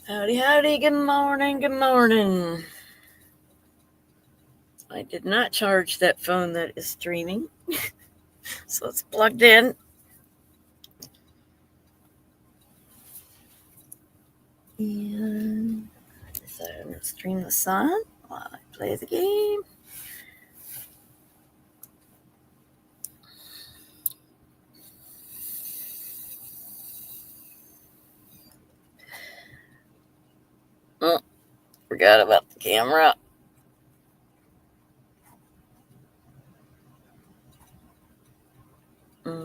Howdy, howdy, good morning, good morning. I did not charge that phone that is streaming, so it's plugged in. And so I'm going to stream the sun while I play the game. Oh, forgot about the camera. There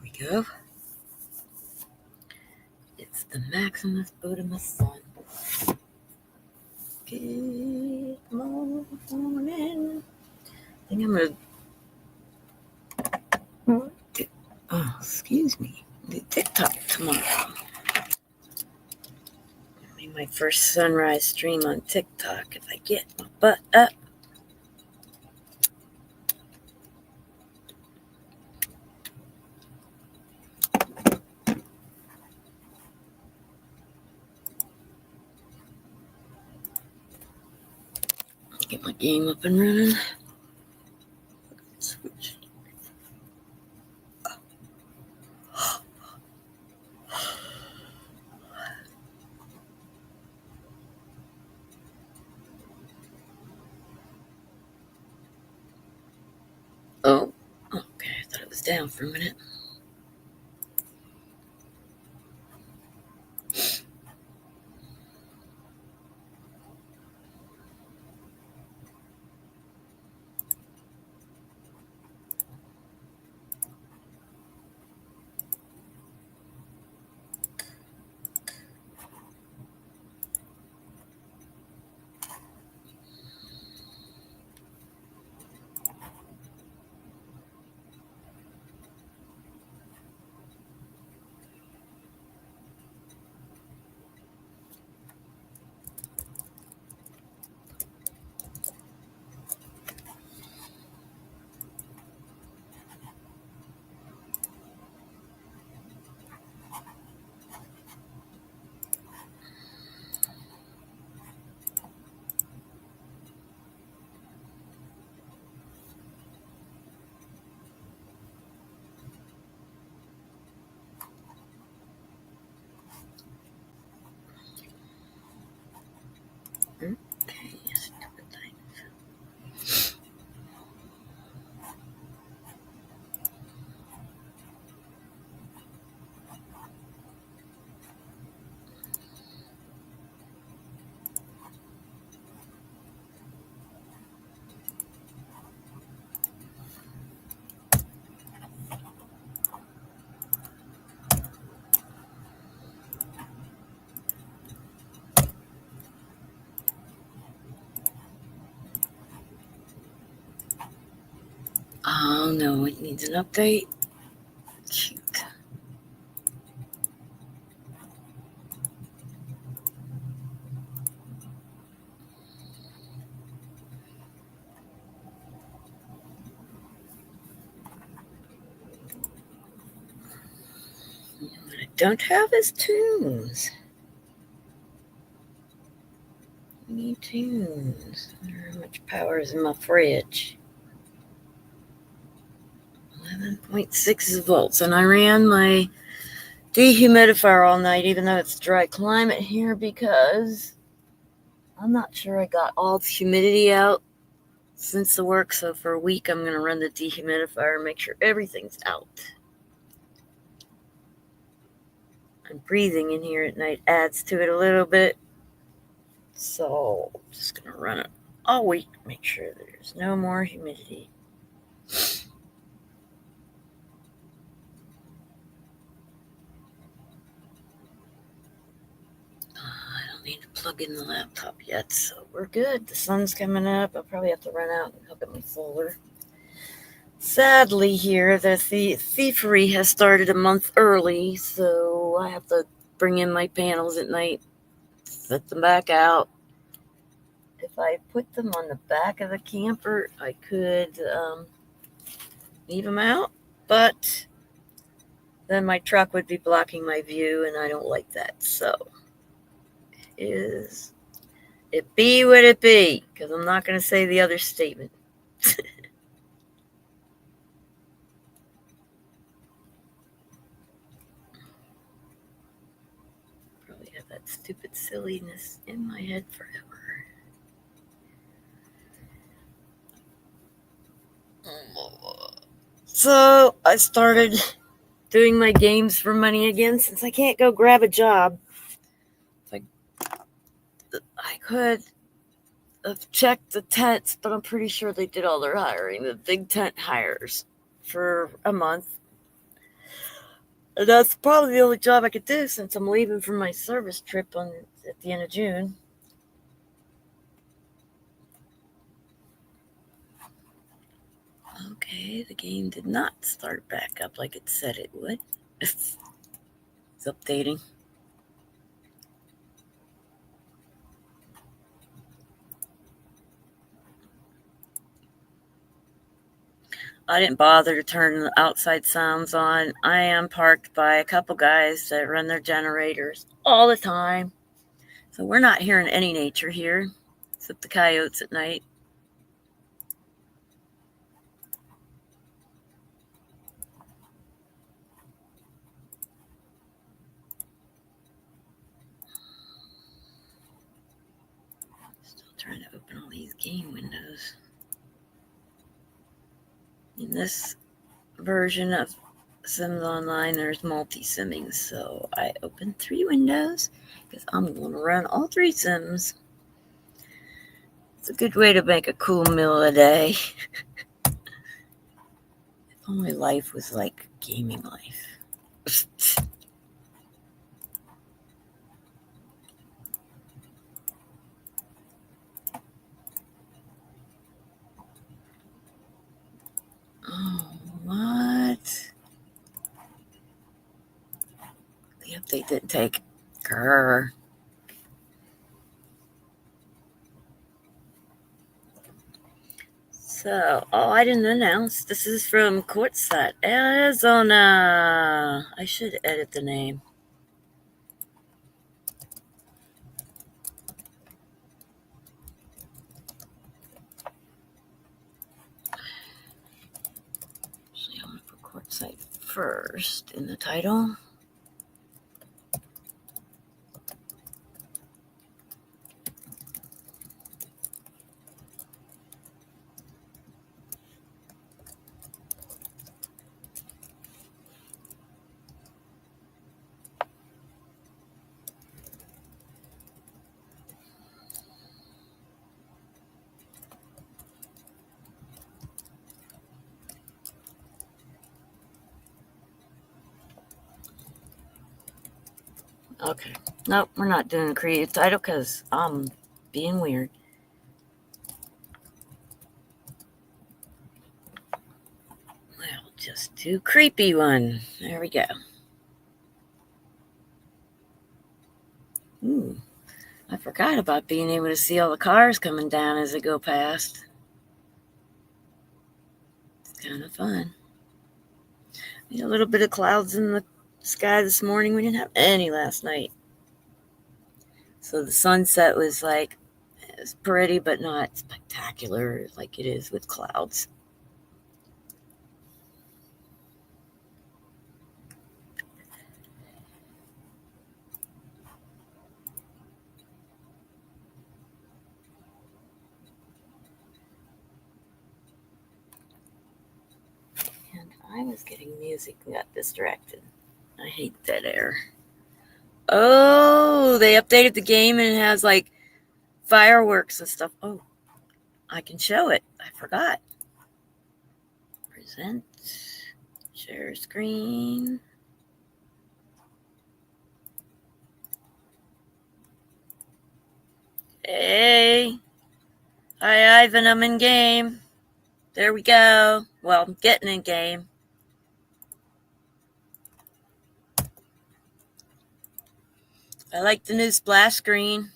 we go. It's the Maximus Botimus sun. Good morning. I think I'm going to... Oh, excuse me. Do TikTok tomorrow. My first sunrise stream on TikTok if I get my butt up. Get my game up and running. Switch. Oh, okay. I thought it was down for a minute. Okay, stupid thing. Oh no, it needs an update. Shoot. What I don't have is tunes. I need tunes. I wonder how much power is in my fridge. 11.6 volts, and I ran my dehumidifier all night, even though it's dry climate here, because I'm not sure I got all the humidity out since the work. So for a week, I'm going to run the dehumidifier and make sure everything's out. And breathing in here at night adds to it a little bit. So I'm just going to run it all week, make sure there's no more humidity. I don't need to plug in the laptop yet, so we're good. The sun's coming up. I'll probably have to run out and hook up my solar. Sadly, here, the thievery has started a month early, so I have to bring in my panels at night, set them back out. If I put them on the back of the camper, I could leave them out, but then my truck would be blocking my view, and I don't like that. So it be what it be, because I'm not going to say the other statement. Probably have that stupid silliness in my head forever. So I started doing my games for money again since I can't go grab a job. I could have checked the tents, but I'm pretty sure they did all their hiring, the big tent hires, for a month. And that's probably the only job I could do since I'm leaving for my service trip at the end of June. Okay, the game did not start back up like it said it would. It's updating. I didn't bother to turn the outside sounds on. I am parked by a couple guys that run their generators all the time. So we're not hearing any nature here, except the coyotes at night. Still trying to open all these game windows. In this version of Sims Online, there's multi-simming, so I opened 3 windows because I'm going to run all 3 Sims. It's a good way to make a cool meal a day. If only life was like gaming life. Oh, what? The update didn't take. Grr. So, I didn't announce. This is from Quartzsite, Arizona. I should edit the name. Actually, I'm going to put Quartzsite first in the title. Okay. Nope, we're not doing a creative title because I'm being weird. Well, just do creepy one. There we go. Ooh, I forgot about being able to see all the cars coming down as they go past. It's kind of fun. We had a little bit of clouds in the sky this morning. We didn't have any last night. So the sunset was like, it was pretty, but not spectacular like it is with clouds. And I was getting music and got distracted. I hate dead air. Oh, they updated the game and it has like fireworks and stuff. Oh, I can show it. I forgot. Present. Share screen. Hey. Hi, Ivan. I'm in game. There we go. Well, I'm getting in game. I like the new splash screen.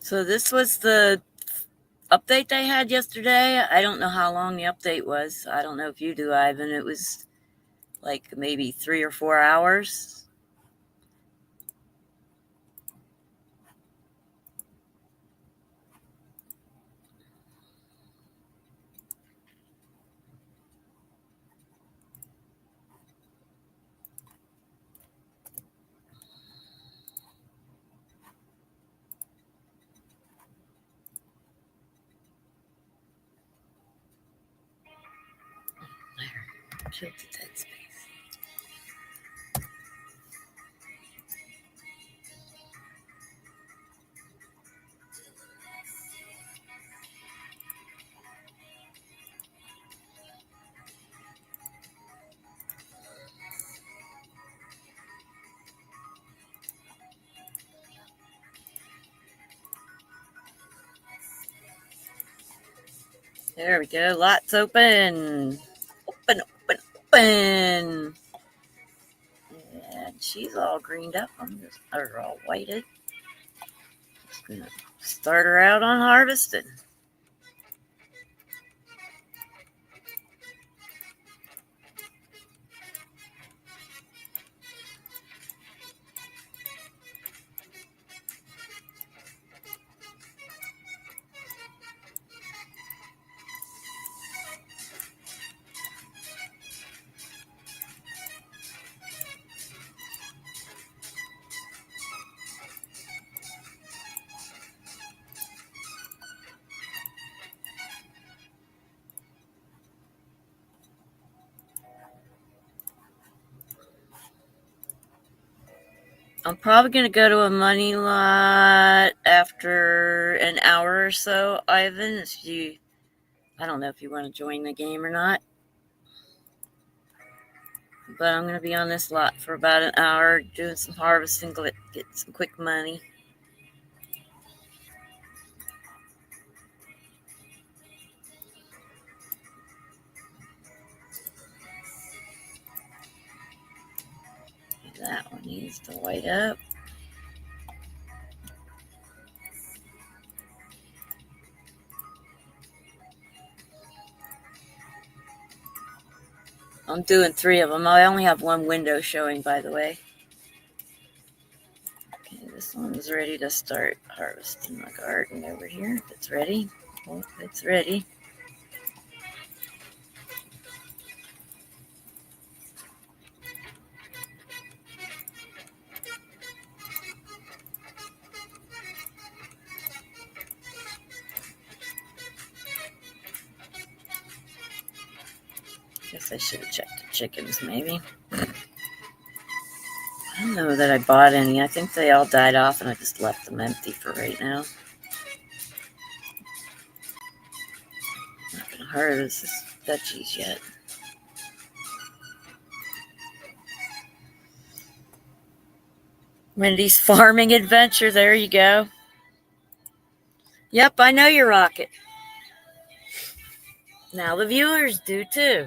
So this was the update they had yesterday. I don't know how long the update was. I don't know if you do, Ivan. It was like maybe 3 or 4 hours. There, tilted that space. There we go. Lots open. Open, open, open. And she's all greened up. Or all whited. Just gonna start her out on harvesting. I'm probably going to go to a money lot after an hour or so, Ivan. I don't know if you want to join the game or not. But I'm going to be on this lot for about an hour doing some harvesting, get some quick money. That one needs to white up. I'm doing 3 of them. I only have one window showing, by the way. Okay, this one's ready to start harvesting my garden over here. If it's ready. Oh, it's ready. Guess I should have checked the chickens, maybe. I don't know that I bought any. I think they all died off and I just left them empty for right now. Not gonna harvest this veggies yet. Wendy's farming adventure. There you go. Yep, I know you rock it. Now the viewers do too.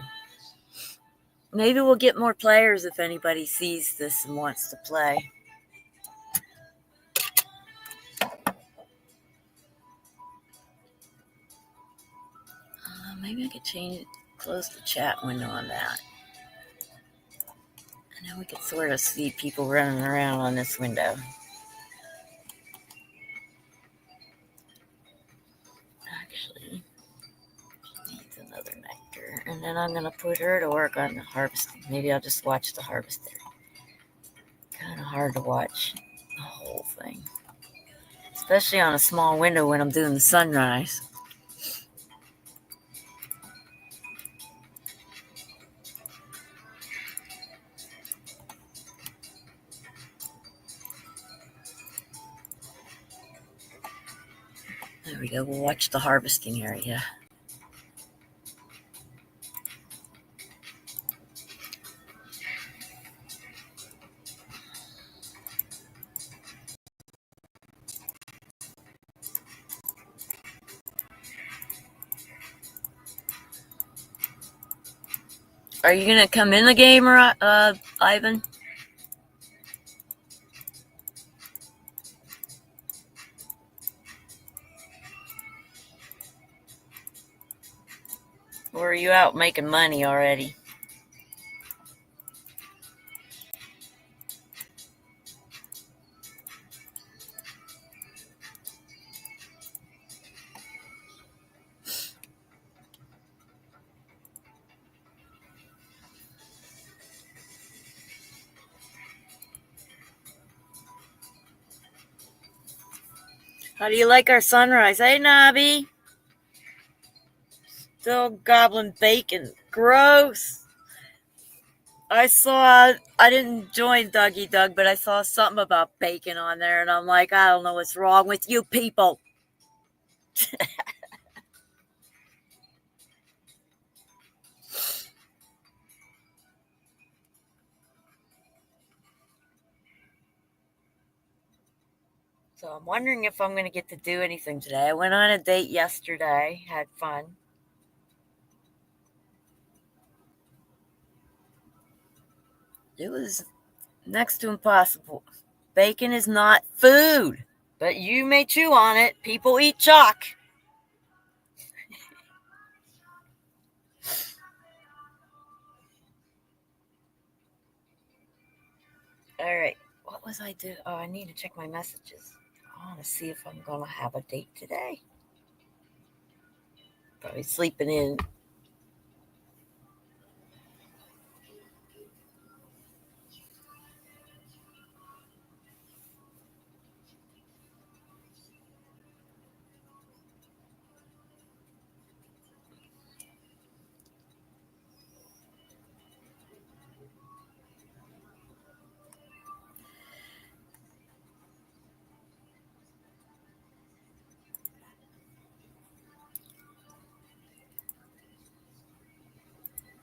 Maybe we'll get more players if anybody sees this and wants to play. Maybe I could close the chat window on that. And then we could sort of see people running around on this window. Actually, she needs another nectar. And then I'm going to put her to work on the harvesting. Maybe I'll just watch the harvester. Kind of hard to watch the whole thing. Especially on a small window when I'm doing the sunrise. There we go. We'll watch the harvesting area. Are you going to come in the game, or Ivan? are you out making money already? How do you like our sunrise? Hey, Nobby. Still gobbling bacon. Gross. I didn't join Dougie Doug, but I saw something about bacon on there, and I'm like, I don't know what's wrong with you people. So I'm wondering if I'm going to get to do anything today. I went on a date yesterday, had fun. It was next to impossible. Bacon is not food, but you may chew on it. People eat chalk. All right. What was I doing? Oh, I need to check my messages. I want to see if I'm going to have a date today. Probably sleeping in.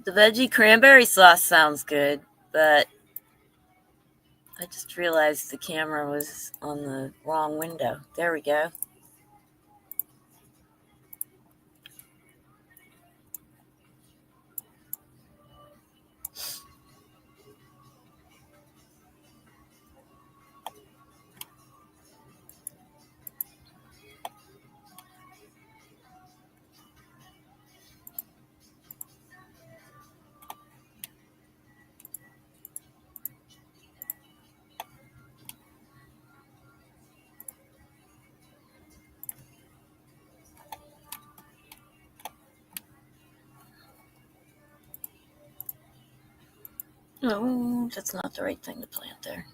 The veggie cranberry sauce sounds good, but I just realized the camera was on the wrong window. There we go. No, that's not the right thing to plant there.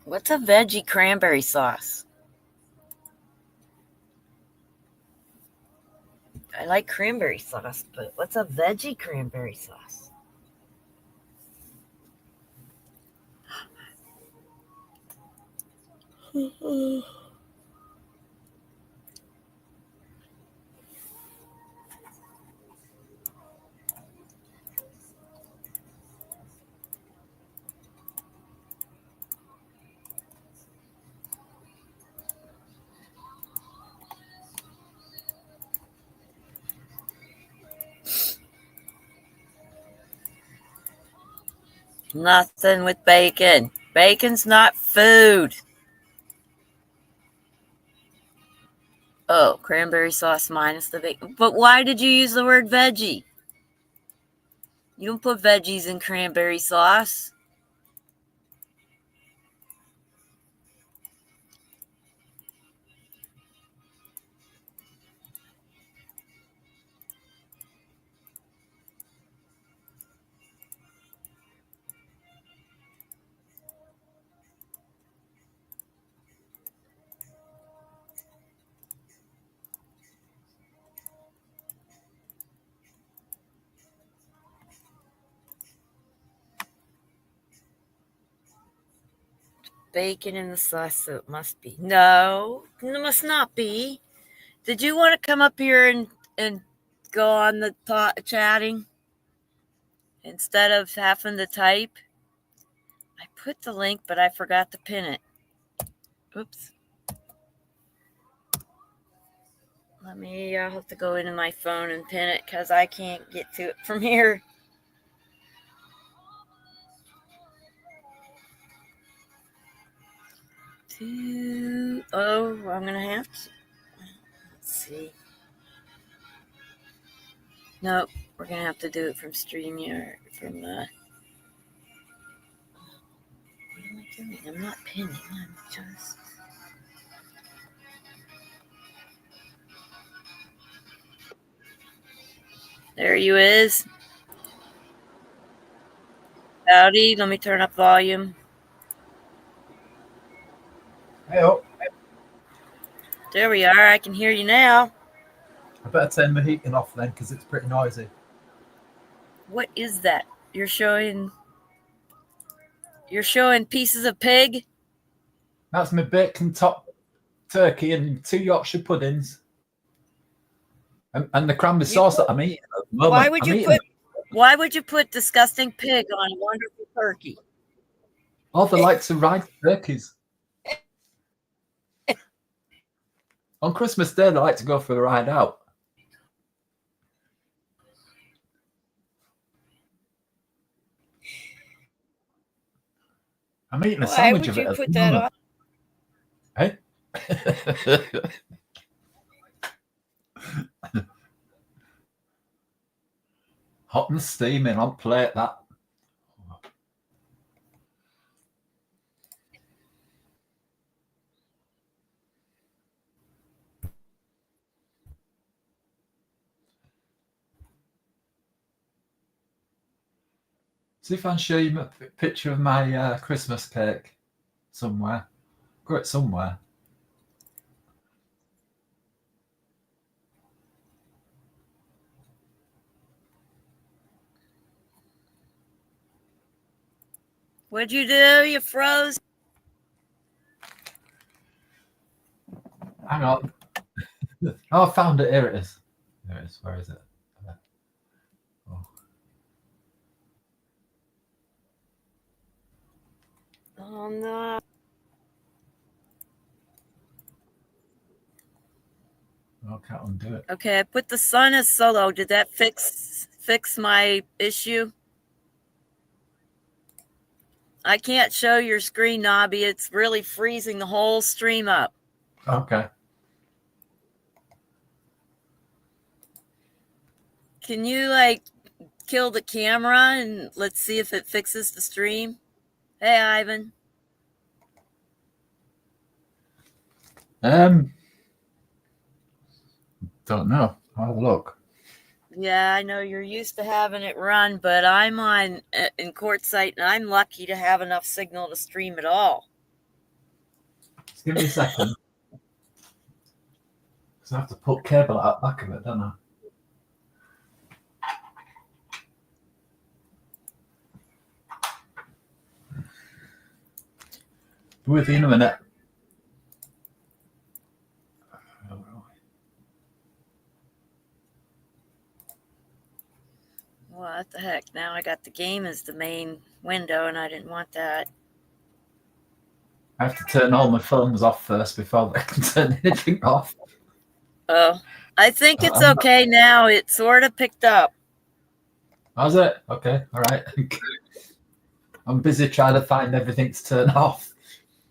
What's a veggie cranberry sauce? I like cranberry sauce, but what's a veggie cranberry sauce? Nothing with bacon. Bacon's not food. Oh, cranberry sauce minus the bacon. But why did you use the word veggie? You don't put veggies in cranberry sauce. bacon in the sauce, so it must be. No, it must not be. Did you want to come up here and go on the chatting instead of having to type? I put the link, but I forgot to pin it. Oops. I'll have to go into my phone and pin it because I can't get to it from here. I'm going to have to. Let's see. Nope, we're going to have to do it from StreamYard. What am I doing? I'm not pinning. I'm just. There you is. Howdy, let me turn up volume. Hey-o. There we are. I can hear you now. I better turn the heating off then because it's pretty noisy. What is that? You're showing pieces of pig? That's my bacon top turkey and 2 Yorkshire puddings. And the cranberry sauce that I'm eating at the moment. Why would you put disgusting pig on a wonderful turkey? Oh, they like to ride turkeys. On Christmas Day, they like to go for a ride out. I'm eating a sandwich of it at the moment. Hey? Hot and steaming on plate, that. See if I can show you a picture of my Christmas cake somewhere. Got it somewhere. What'd you do? You froze? Hang on. Oh, I found it. Here it is. There it is. Where is it? Oh no. I can't undo it. Okay, I put the sun as solo. Did that fix my issue? I can't show your screen, Nobby. It's really freezing the whole stream up. Okay. Can you kill the camera and let's see if it fixes the stream? Hey, Ivan. Don't know. I'll have a look. Yeah, I know you're used to having it run, but I'm in Quartzsite, and I'm lucky to have enough signal to stream at all. Just give me a second. Because I have to put cable out the back of it, don't I? Be with you in a minute. What the heck? Now I got the game as the main window, and I didn't want that. I have to turn all my phones off first before I can turn anything off. Oh, I think it's okay now. It sort of picked up. How's it? Okay, all right. I'm busy trying to find everything to turn off.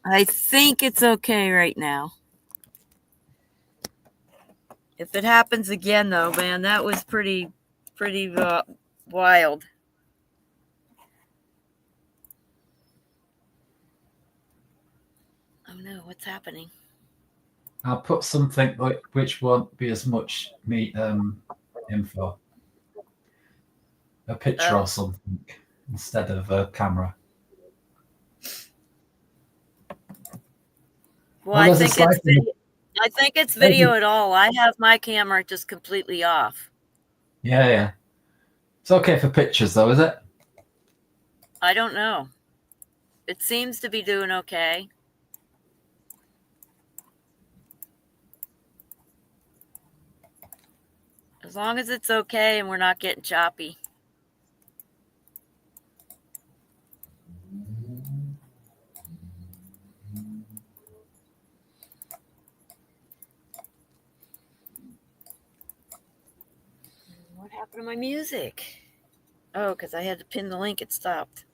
I think it's okay right now. If it happens again, though, man, that was pretty wild. Oh no, what's happening? I'll put something which won't be as much info. A picture or something instead of a camera. Well, I think it's video at all. I have my camera just completely off. Yeah. It's okay for pictures though, is it? I don't know. It seems to be doing okay. As long as it's okay and we're not getting choppy. What happened to my music? Oh, because I had to pin the link, it stopped.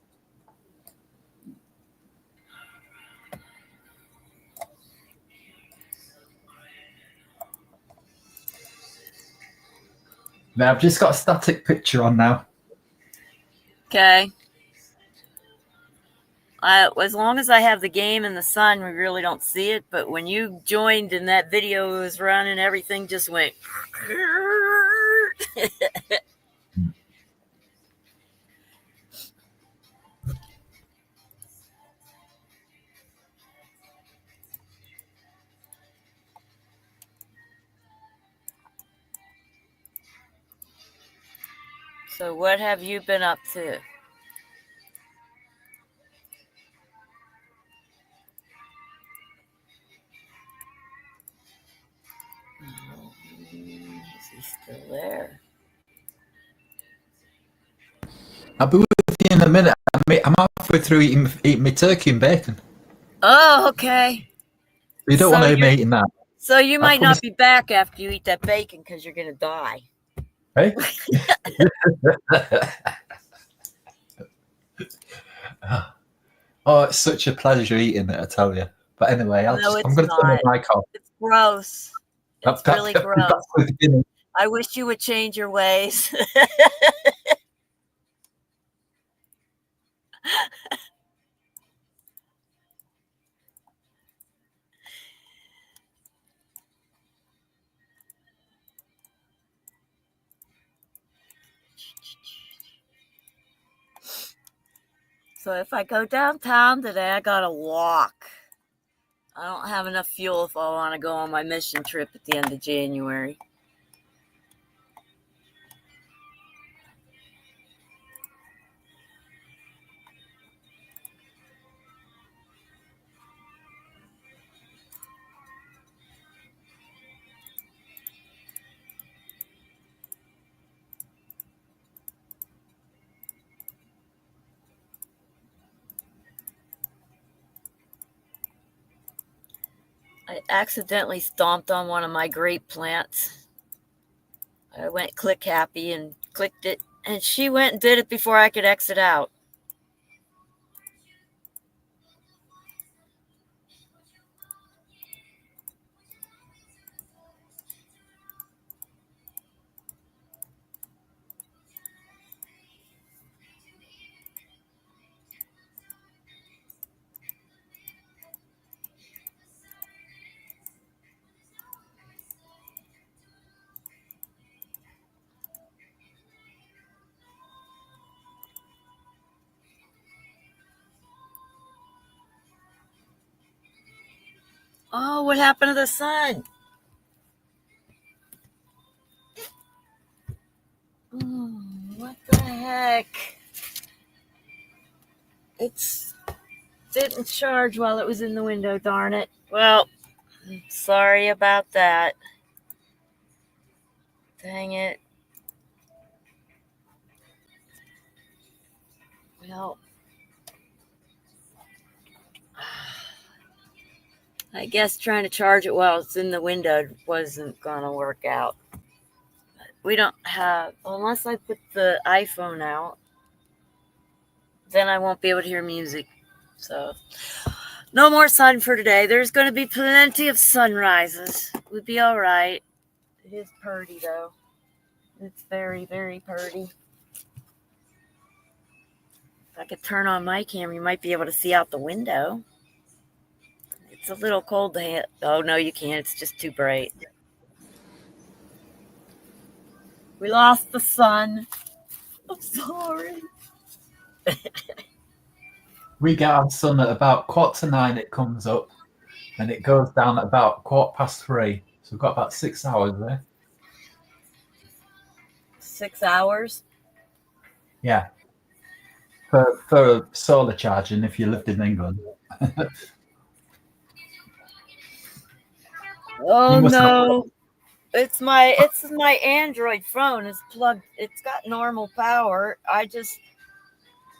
Now I've just got a static picture on now. Okay. As long as I have the game and the sun, we really don't see it. But when you joined and that video was running, everything just went. So what have you been up to? Is he still there? I'll be with you in a minute. I'm halfway through eating my turkey and bacon. Oh, okay. You don't want to be eating that. So you might not be back after you eat that bacon because you're going to die. Hey? Oh, it's such a pleasure eating it, I tell you. But anyway, I'm going to turn my mic off. It's gross. It's really gross. I wish you would change your ways. So if I go downtown today, I gotta walk. I don't have enough fuel if I want to go on my mission trip at the end of January. I accidentally stomped on one of my grape plants. I went click happy and clicked it, and she went and did it before I could exit out. Oh, what happened to the sun? Oh, what the heck? It didn't charge while it was in the window, darn it. Well, sorry about that. Dang it. Well, I guess trying to charge it while it's in the window wasn't going to work out. We don't have, unless I put the iPhone out, then I won't be able to hear music. So, no more sun for today. There's going to be plenty of sunrises. We'd be all right. It is purty, though. It's very, very purty. If I could turn on my camera, you might be able to see out the window. It's a little cold to hit. Oh, no, you can't. It's just too bright. We lost the sun. I'm sorry. We get our sun at about 9:15. It comes up, and it goes down at about 3:15. So we've got about 6 hours there. 6 hours? Yeah. For solar charging, if you lived in England. Oh, no. It's my Android phone. It's plugged. It's got normal power.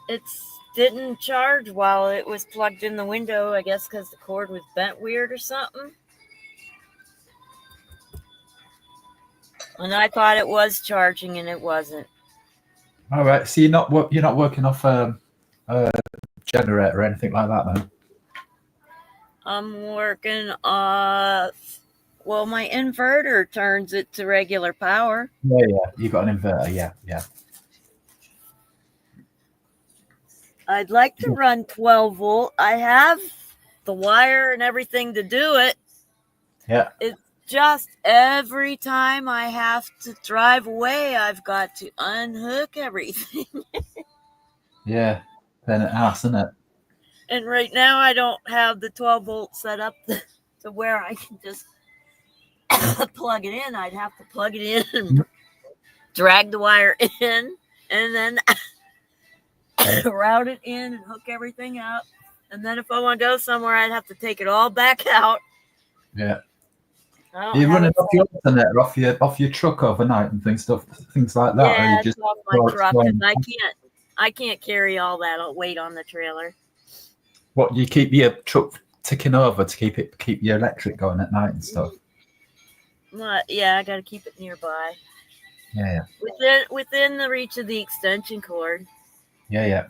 It's didn't charge while it was plugged in the window. I guess because the cord was bent weird or something. And I thought it was charging, and it wasn't. All right. So you're not working off a generator or anything like that, then? I'm working off. Well, my inverter turns it to regular power. Yeah. You got an inverter. Yeah. I'd like to run 12 volt. I have the wire and everything to do it. Yeah. It's just every time I have to drive away, I've got to unhook everything. Yeah. Then it has, isn't it? And right now, I don't have the 12 volt set up to where I can just plug it in. I'd have to plug it in and drag the wire in and then route it in and hook everything up. And then if I want to go somewhere, I'd have to take it all back out. Yeah. You're running off your alternator off your truck overnight and things like that. Yeah, or you just off my truck because I can't carry all that weight on the trailer. What, you keep your truck ticking over to keep your electric going at night and stuff? Yeah, I got to keep it nearby. Yeah. Within the reach of the extension cord. Yeah.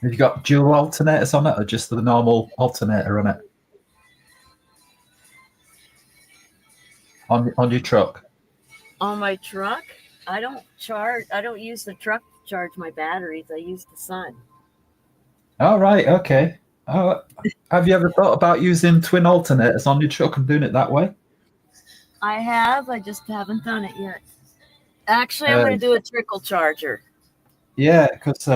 Have you got dual alternators on it, or just the normal alternator on it? On your truck? On my truck, I don't use the truck to charge my batteries. I use the sun. Oh, right. Okay. Oh, have you ever thought about using twin alternators on your truck and doing it that way? I have. I just haven't done it yet. Actually, I'm going to do a trickle charger. Yeah, because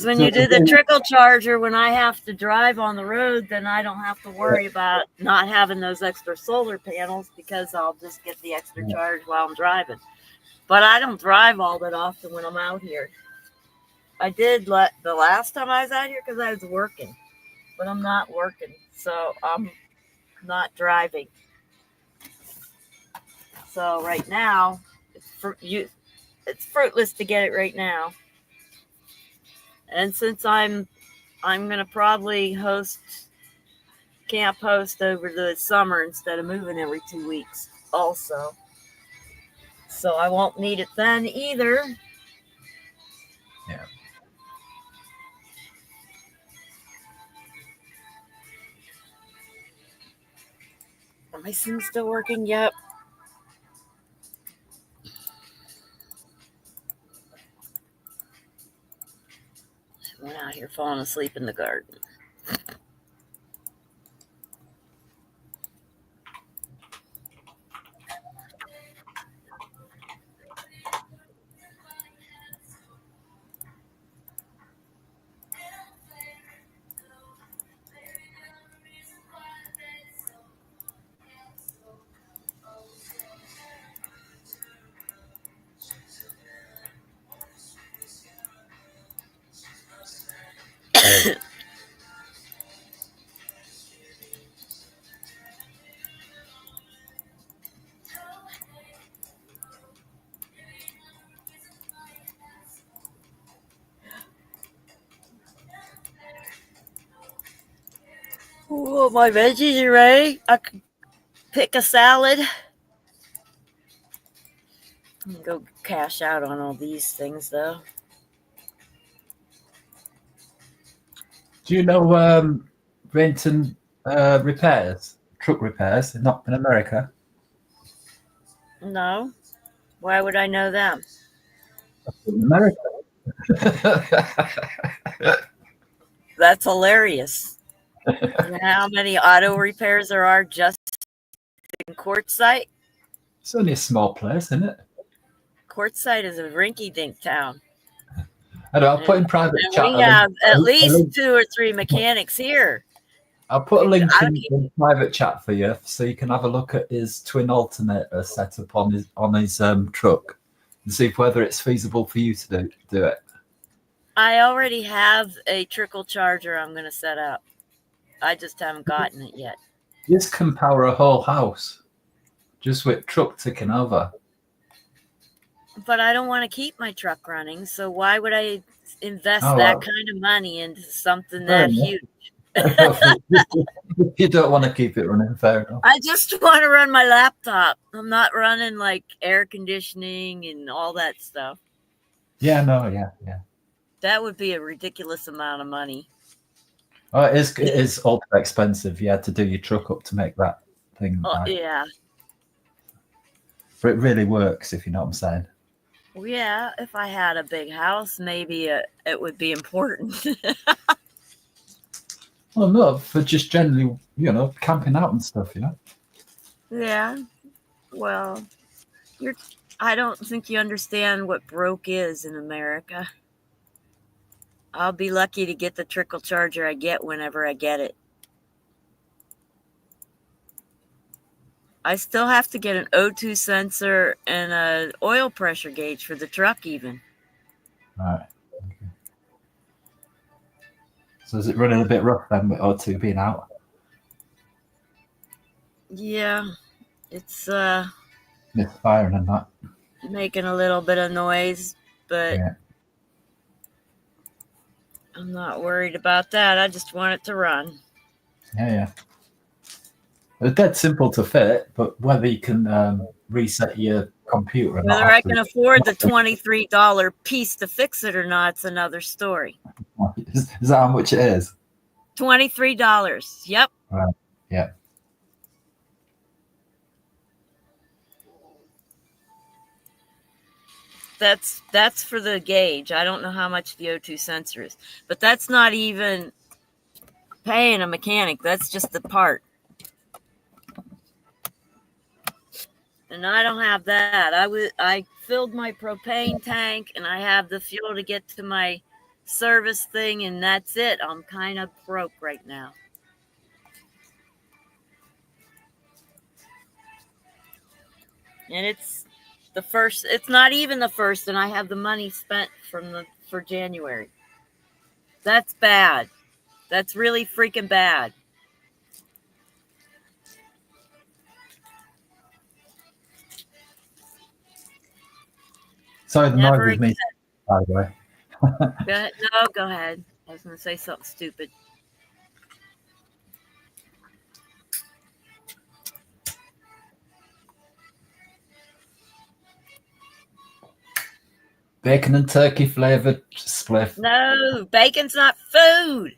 when you do the trickle charger, when I have to drive on the road, then I don't have to worry about not having those extra solar panels because I'll just get the extra charge while I'm driving. But I don't drive all that often when I'm out here. I did the last time I was out here because I was working, but I'm not working, so I'm not driving. So right now, it's fruitless to get it right now. And since I'm gonna probably camp host over the summer instead of moving every 2 weeks, also. So I won't need it then either. Yeah. Are my Sims still working? Yep. I went out here falling asleep in the garden. Oh, my veggies are ready. I can pick a salad. I'm gonna go cash out on all these things though. Do you know Renton repairs, truck repairs, not in America? No. Why would I know them? In America. That's hilarious. You know how many auto repairs there are just in Quartzsite? It's only a small place, isn't it? Quartzsite is a rinky-dink town. I know. I'll put in private chat. We have at least 2 or 3 mechanics here. I'll put a link in private chat for you, so you can have a look at his twin alternator setup on his truck and see whether it's feasible for you to do it. I already have a trickle charger I'm going to set up. I just haven't gotten it yet. This can power a whole house. just with truck ticking over. But I don't want to keep my truck running, so why would I invest Oh, that well, kind of money into something fair that enough. huge? If you don't want to keep it running, fair enough. I just want to run my laptop. I'm not running like air conditioning and all that stuff. Yeah, no, yeah. That would be a ridiculous amount of money. Oh, it is ultra expensive. You had to do your truck up to make that thing. Oh, Right. yeah. But it really works, if you know what I'm saying. Well, yeah, if I had a big house, maybe it would be important. Well, no, for just generally, camping out and stuff, Yeah. Well, I don't think you understand what broke is in America. I'll be lucky to get the trickle charger I get whenever I get it. I still have to get an O2 sensor and an oil pressure gauge for the truck even. Right. Okay. So is it running a bit rough then with O2 being out? Yeah, it's Misfiring and that. making a little bit of noise, but Yeah. I'm not worried about that. I just want it to run. Yeah. It's dead simple to fit, but whether you can reset your computer and Whether I can afford the $23 piece to fix it or not, it's another story. Is that how much it is? $23. Yep. Right. Yeah. That's for the gauge. I don't know how much the O2 sensor is, but that's not even paying a mechanic. That's just the part. And I don't have that. I filled my propane tank and I have the fuel to get to my service thing, and that's it. I'm kind of broke right now. And it's not even the first, and I have the money spent for January. That's bad. That's really freaking bad. Sorry, the Never noise is me, by the way. Go ahead. No, go ahead. I was going to say something stupid. Bacon and turkey flavored spliff. No, bacon's not food.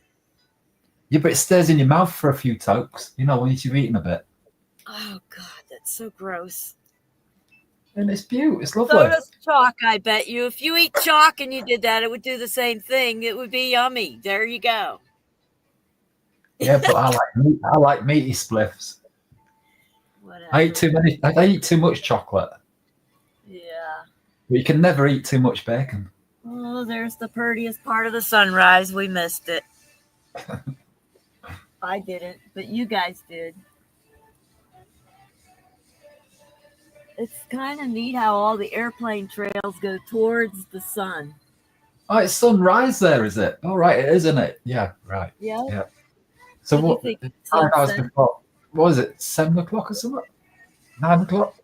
Yeah, but it stays in your mouth for a few tokes, once you've eaten a bit. Oh, God, that's so gross. And it's beautiful. It's lovely. So does chalk, I bet you. If you eat chalk and you did that, it would do the same thing. It would be yummy. There you go. Yeah, but I like meaty spliffs. Whatever. I eat too much chocolate. Yeah. But you can never eat too much bacon. Oh, there's the prettiest part of the sunrise. We missed it. I didn't, but you guys did. It's kind of neat how all the airplane trails go towards the sun. Oh, it's sunrise there, is it? Oh, right, it is, isn't it? Yeah, right. Yeah. So What what? do you think? 5 hours before. What was it? 7 o'clock or something? 9 o'clock?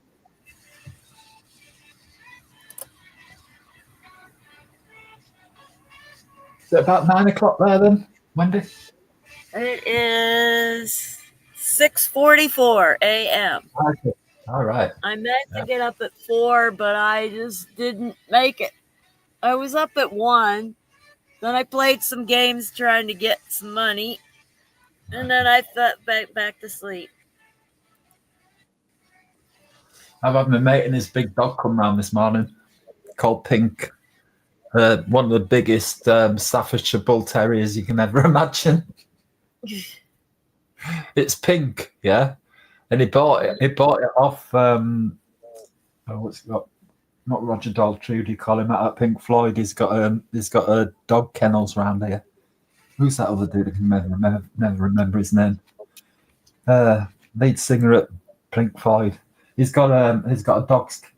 Is it about 9 o'clock there then, Wendy? It is 6:44 a.m. Okay. All right. I meant to get up at 4, but I just didn't make it. I was up at 1. Then I played some games trying to get some money. And then I thought back to sleep. I've had my mate and his big dog come round this morning called Pink. One of the biggest Staffordshire Bull Terriers you can ever imagine. It's pink, yeah. And he bought it off what's it got? Not Roger Daltrey, do you call him at Pink Floyd? He's got a dog kennels around here. Who's that other dude? I can never remember his name. Lead singer at Pink Floyd. He's got a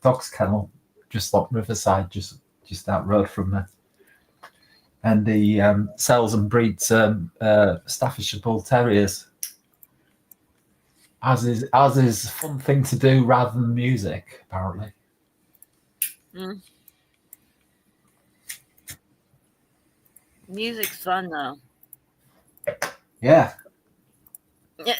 dog's kennel just like Riverside, just out road from there. And he sells and breeds Staffordshire Bull Terriers. As is a fun thing to do rather than music, apparently. Mm. Music's fun though. Yeah. Yeah,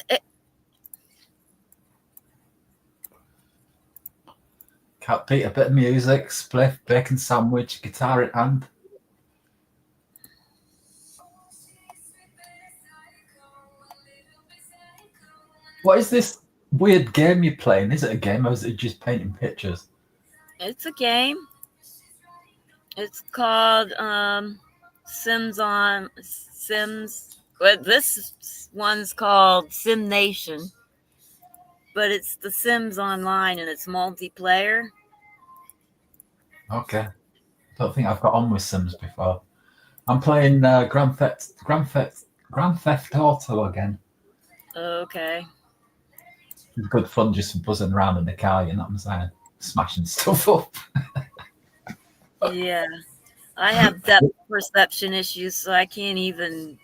Can't beat a bit of music, spliff, bacon sandwich, guitar in hand. What is this weird game you're playing? Is it a game or is it just painting pictures? it's a game. It's called Sims. But this one's called Sim Nation. But it's The Sims Online and it's multiplayer. Okay. Don't think I've got on with Sims before. I'm playing Grand Theft Auto again. Okay. It's good fun just buzzing around in the car, you know what I'm saying? Smashing stuff up. Yeah. I have depth perception issues, so I can't even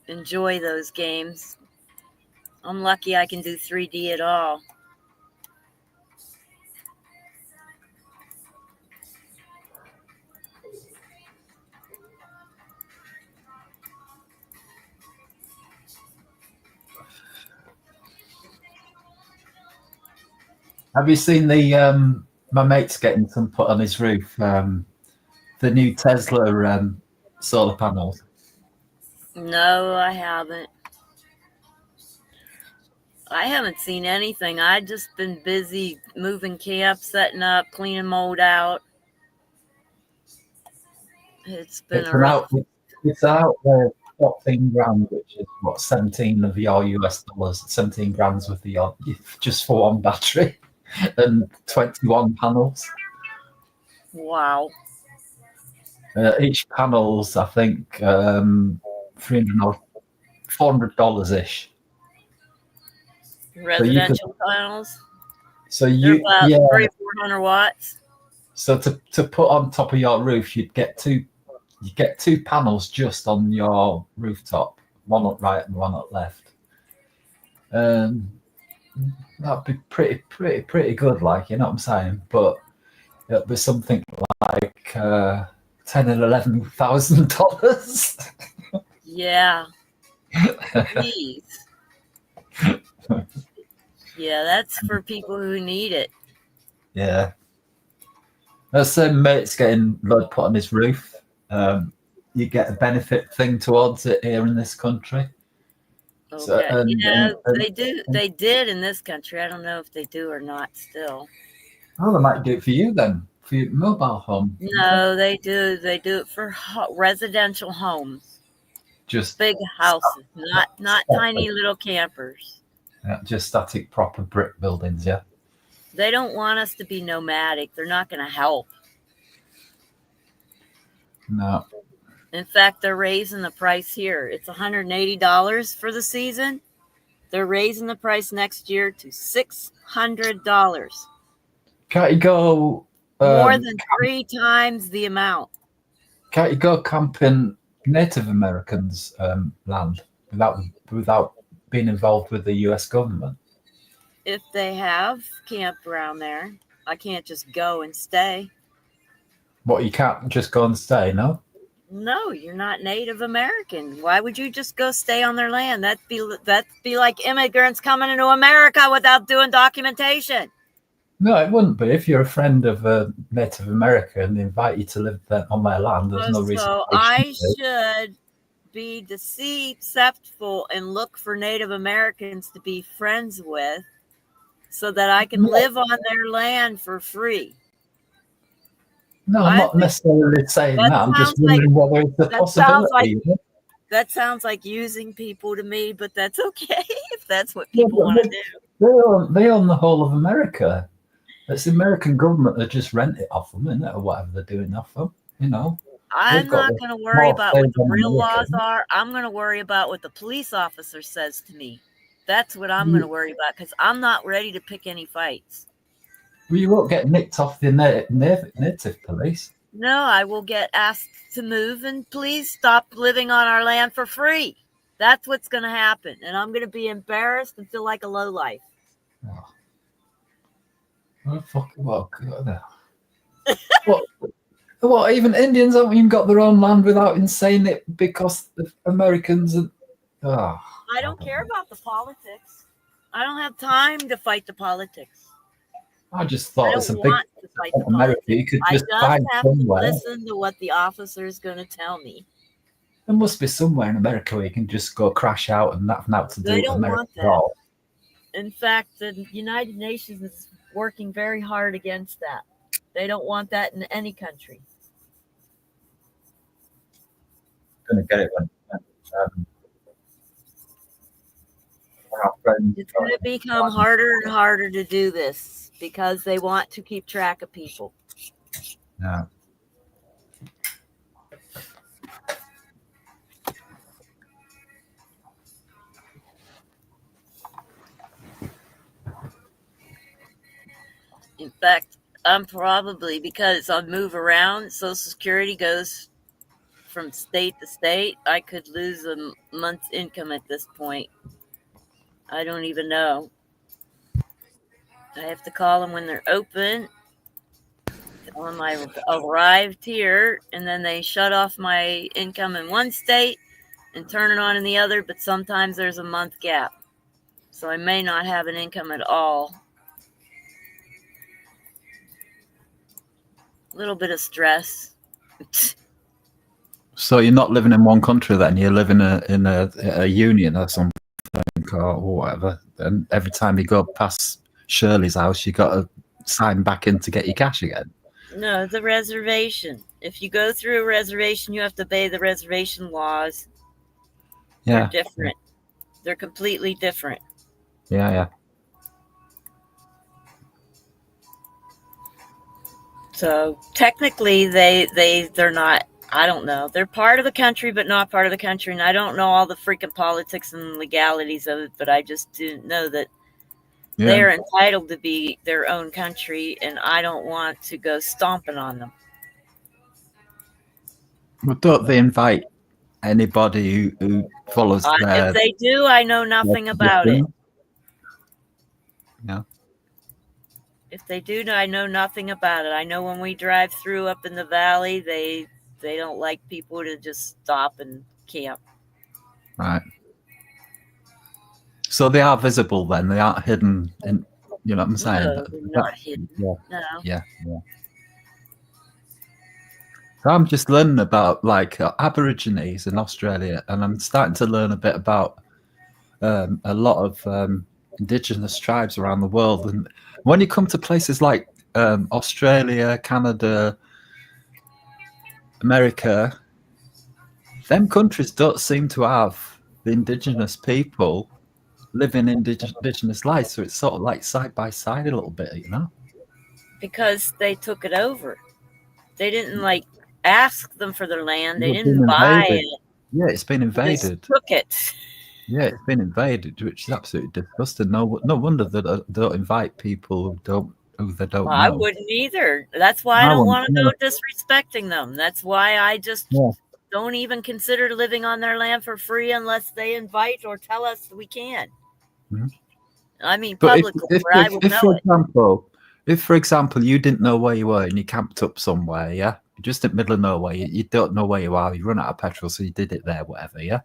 enjoy those games. I'm lucky I can do 3D at all. Have you seen the my mate's getting some put on his roof? The new Tesla solar panels. No, I haven't. I haven't seen anything. I just been busy moving camp, setting up, cleaning mold out. It's been It's a an rough. out. It's out there 14 grand, which is what 17 of your US dollars. 17 grand's worth of your just for one battery, and 21 panels. Wow. Each panel's I think $400 ish. Residential panels. So They're you about yeah. 300-400 watts. So to put on top of your roof, you get two panels just on your rooftop, one at right and one at left. That'd be pretty good, like, you know what I'm saying? But it'll be something like $10,000 and $11,000. Yeah. Jeez. Yeah, that's for people who need it. Yeah. That's mate's getting load put on his roof. You get a benefit thing towards it here in this country. Okay. So, they do. They did in this country. I don't know if they do or not still. Oh, they might do it for you then, for your mobile home. No, they do. They do it for residential homes, Just big houses, not tiny little campers. just static, proper brick buildings. Yeah. They don't want us to be nomadic. They're not going to help. No. In fact, they're raising the price here. It's $180 for the season. They're raising the price next year to $600. Can't you go More than 3 times the amount. Can't you go camping Native Americans' land without being involved with the U.S. government? If they have camped around there, I can't just go and stay. What, you can't just go and stay, no? No, you're not Native American. Why would you just go stay on their land? That'd be like immigrants coming into America without doing documentation. No, it wouldn't be. If you're a friend of a Native American and they invite you to live on their land, there's no reason. So I should be deceitful and look for Native Americans to be friends with so that I can live on their land for free. No, I'm not necessarily saying that. I'm just wondering whether it's a possibility. That sounds like using people to me, but that's okay if that's what people want to do. They own the whole of America. It's the American government that just rent it off them, isn't it, or whatever they're doing off them, you know. I'm not going to worry about what the real laws are. I'm going to worry about what the police officer says to me. That's what I'm going to worry about because I'm not ready to pick any fights. Well, you won't get nicked off the native police. No, I will get asked to move and please stop living on our land for free. That's what's going to happen. And I'm going to be embarrassed and feel like a lowlife. Oh, fuck, what? What? Even Indians haven't even got their own land without saying it because the Americans and. Oh, I don't care about the politics. I don't have time to fight the politics. I just I thought don't there's some big want to fight the America. You politics. could I just just find have to somewhere. listen to what the officer's going to tell me. There must be somewhere in America where you can just go crash out and nothing out to do They with don't America want at that. all. In fact, the United Nations is working very hard against that. They don't want that in any country. Going to get it when our friends. It's going to become harder and harder to do this because they want to keep track of people. Yeah. In fact, I'm probably, because I move around, Social Security goes from state to state. I could lose a month's income at this point. I don't even know. I have to call them when they're open. Tell them I arrived here, and then they shut off my income in one state and turn it on in the other, but sometimes there's a month gap. So I may not have an income at all. A little bit of stress. So you're not living in one country then? You live in a union or something or whatever. And every time you go past Shirley's house, you got to sign back in to get your cash again. No, the reservation. If you go through a reservation, you have to obey the reservation laws. Yeah. They're different. They're completely different. Yeah. So technically, they're not. I don't know. They're part of the country, but not part of the country. And I don't know all the freaking politics and legalities of it, but I just do know that they're entitled to be their own country, and I don't want to go stomping on them. Well, don't they invite anybody who follows their... If they do, I know nothing about it. No. If they do, I know nothing about it. I know when we drive through up in the valley, they don't like people to just stop and camp. Right. So they are visible then. They aren't hidden. You know what I'm saying? No, they're not hidden. Yeah. No. Yeah. So I'm just learning about like Aborigines in Australia, and I'm starting to learn a bit about a lot of indigenous tribes around the world. And when you come to places like Australia, Canada, America, them countries don't seem to have the indigenous people living indigenous lives. So it's sort of like side by side a little bit, you know? Because they took it over. They didn't like ask them for their land. They didn't buy it. Yeah, it's been invaded. They took it. Yeah, it's been invaded, which is absolutely disgusting. No wonder that they don't invite people who they don't know. I wouldn't either. That's why I don't want to go disrespecting them. That's why I just don't even consider living on their land for free unless they invite or tell us we can. Mm-hmm. I mean, publicly, where I would know If, for example, you didn't know where you were and you camped up somewhere, yeah, just in the middle of nowhere, you don't know where you are, you run out of petrol, so you did it there, whatever, yeah,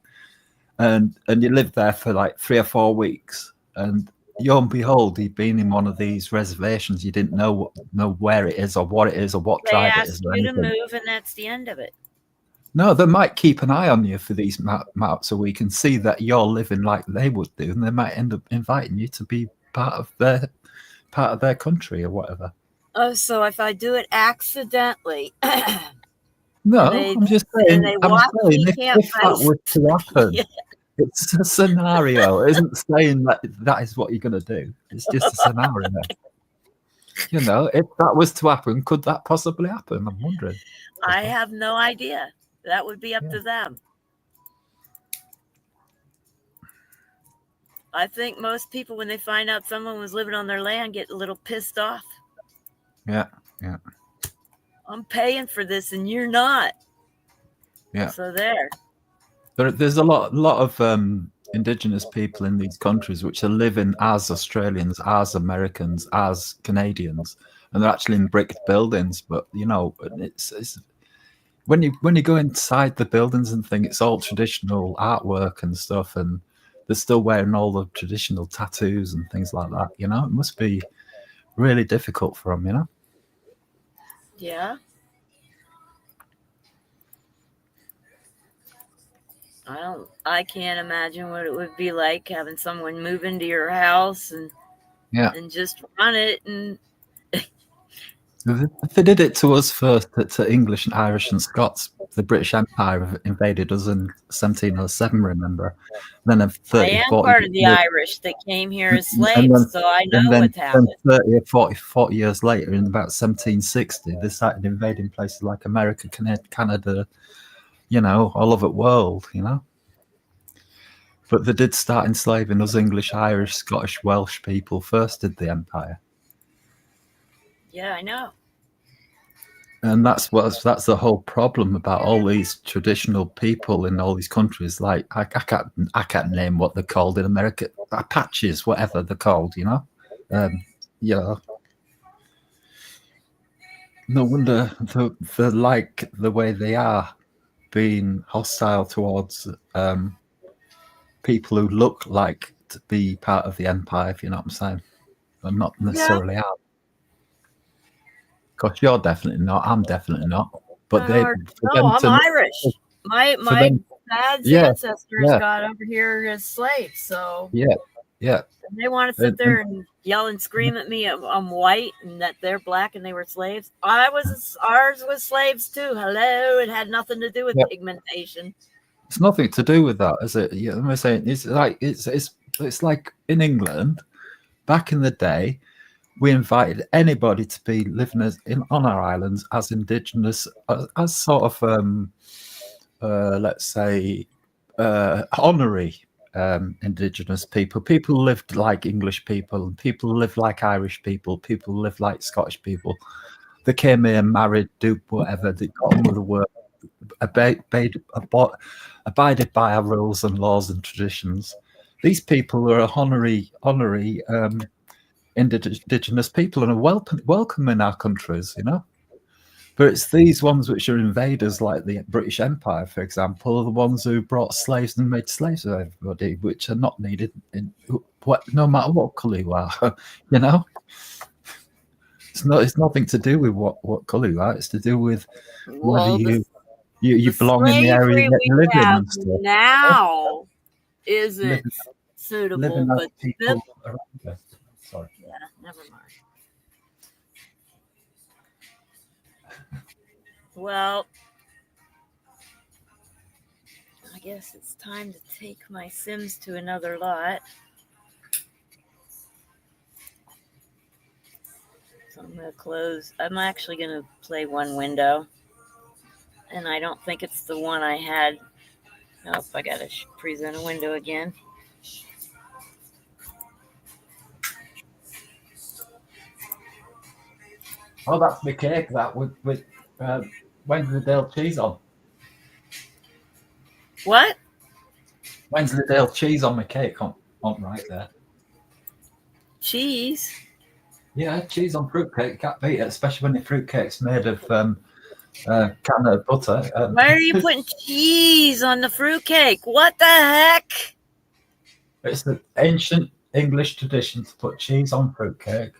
and you lived there for like 3 or 4 weeks, and lo and behold, you've been in one of these reservations, you didn't know where it is or what it is or what tribe it is. They ask you to move, and that's the end of it. No, they might keep an eye on you for these maps so we can see that you're living like they would do, and they might end up inviting you to be part of their country or whatever. Oh, so if I do it accidentally. No, I'm just saying, if that were to happen, it's a scenario. It isn't saying that is what you're going to do. It's just a scenario. You know, if that was to happen, could that possibly happen? I'm wondering. I have no idea. That would be up to them. I think most people, when they find out someone was living on their land, get a little pissed off. Yeah. I'm paying for this and you're not. Yeah. So there. There's a lot of indigenous people in these countries which are living as Australians, as Americans, as Canadians, and they're actually in bricked buildings. But it's when you go inside the buildings and think it's all traditional artwork and stuff, and they're still wearing all the traditional tattoos and things like that. It must be really difficult for them. Yeah. I can't imagine what it would be like having someone move into your house and Yeah. and just run it. And They did it to us first, to English and Irish and Scots. The British Empire invaded us in 1707, remember? And then I 30, am 40 part of the years, Irish that came here as and slaves, so I know then what's happened. 30 or 40 years later, in about 1760, they started invading places like America, Canada, all over the world. But they did start enslaving us English, Irish, Scottish, Welsh people first, did the Empire. Yeah, I know. And that's the whole problem about all these traditional people in all these countries. Like I can't name what they're called in America. Apaches, whatever they're called. No wonder they're like the way they are, being hostile towards people who look like to be part of the empire. If you know what I'm saying, and not necessarily are. Because you're definitely not. I'm definitely not. But I'm Irish. My dad's ancestors got over here as slaves, so yeah. And they want to sit there and yell and scream at me. I'm white and that they're black and they were slaves. Ours was slaves too. Hello, it had nothing to do with pigmentation. It's nothing to do with that, is it? Yeah, I'm saying it's like in England back in the day. We invited anybody to be living on our islands as indigenous, as sort of, let's say, honorary indigenous people. People lived like English people, people lived like Irish people, people lived like Scottish people. They came here, married, do whatever, they got on with the work, abided by our rules and laws and traditions. These people are honorary indigenous people and are welcome in our countries, But it's these ones which are invaders, like the British Empire, for example, are the ones who brought slaves and made slaves of everybody, which are not needed no matter what colour you are, It's nothing to do with what colour you are. It's to do with whether you belong in the area that you live in and stuff. Now isn't suitable, but people around you. Sorry. Yeah, never mind. Well, I guess it's time to take my Sims to another lot. So I'm going to close. I'm actually going to play one window. And I don't think it's the one I had. Nope, I got to present a window again. Oh, that's my cake. That with Wensleydale cheese on. What? Wensleydale cheese on my cake on right there. Cheese? Yeah, cheese on fruitcake. Can't beat it, especially when the fruitcake's made of can of butter. Why are you putting cheese on the fruitcake? What the heck? It's the ancient English tradition to put cheese on fruitcake.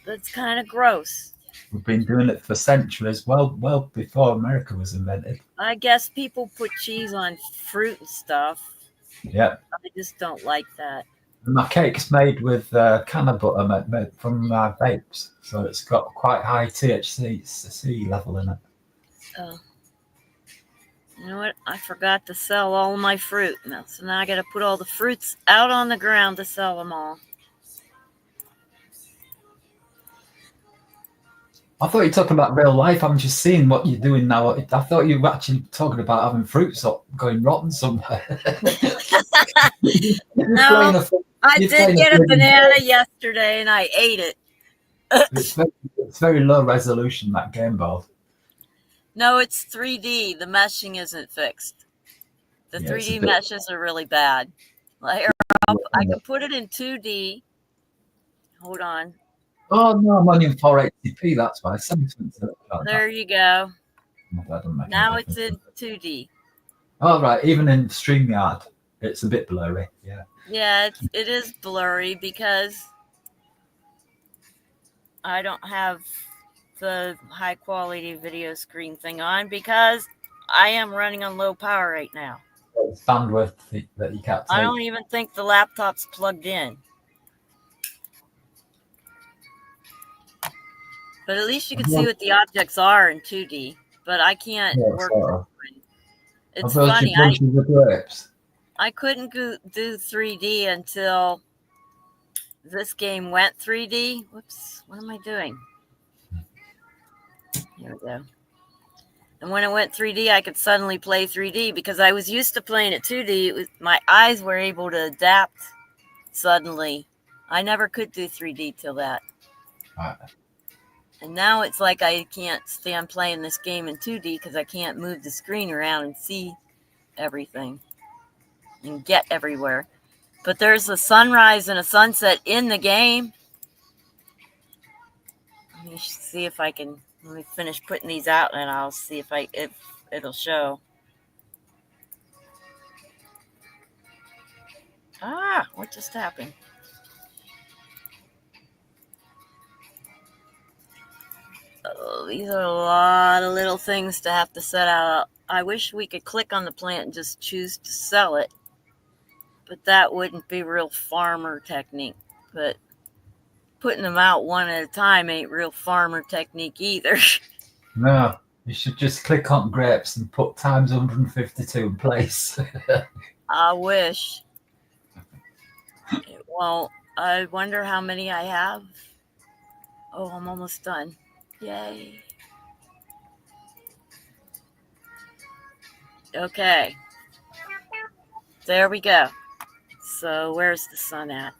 That's kind of gross. We've been doing it for centuries, well before America was invented. I guess people put cheese on fruit and stuff. Yeah. I just don't like that. My cake's made with can of butter made from vapes, so it's got quite high THC level in it. Oh. You know what? I forgot to sell all of my fruit. So now I got to put all the fruits out on the ground to sell them all. I thought you were talking about real life. I'm just seeing what you're doing now. I thought you were actually talking about having fruits going rotten somewhere. No, I did get a banana yesterday and I ate it. It's very low resolution, that game board. No, it's 3D. The meshing isn't fixed. The Yeah, it's a 3D bit. meshes are really bad. Like, I can put it in 2D. Hold on. Oh no, I'm only in 480p. That's why. 720. There you go. That doesn't make any Now it's difference. in 2D. Oh right, even in StreamYard, it's a bit blurry. Yeah. Yeah, it is blurry because I don't have the high quality video screen thing on because I am running on low power right now. It's bandwidth that you can't take. I don't even think the laptop's plugged in. But at least you can see what the objects are in 2D. But I can't work. It's funny. I couldn't do 3D until this game went 3D. Whoops, what am I doing? Here we go. And when it went 3D, I could suddenly play 3D because I was used to playing it 2D. My eyes were able to adapt suddenly. I never could do 3D till that. Right. And now it's like I can't stand playing this game in 2D because I can't move the screen around and see everything and get everywhere. But there's a sunrise and a sunset in the game. Let me see if I can. Let me finish putting these out, and I'll see if it'll show. Ah, what just happened? Oh, these are a lot of little things to have to set out. I wish we could click on the plant and just choose to sell it. But that wouldn't be real farmer technique. But putting them out one at a time ain't real farmer technique either. No, you should just click on grapes and put times 152 in place. I wish. It won't. I wonder how many I have. Oh, I'm almost done. Yay. Okay. There we go. So where's the sun at?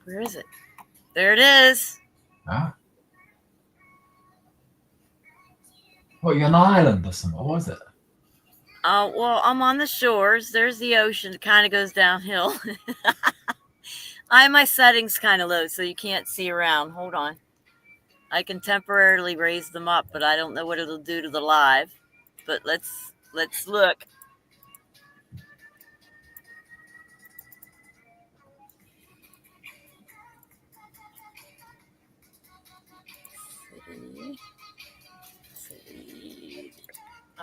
Where is it? There it is. Huh? What, you're on an island or something? What was it? Well, I'm on the shores. There's the ocean. It kind of goes downhill. My settings kind of low, so you can't see around. Hold on. I can temporarily raise them up, but I don't know what it'll do to the live. But let's look.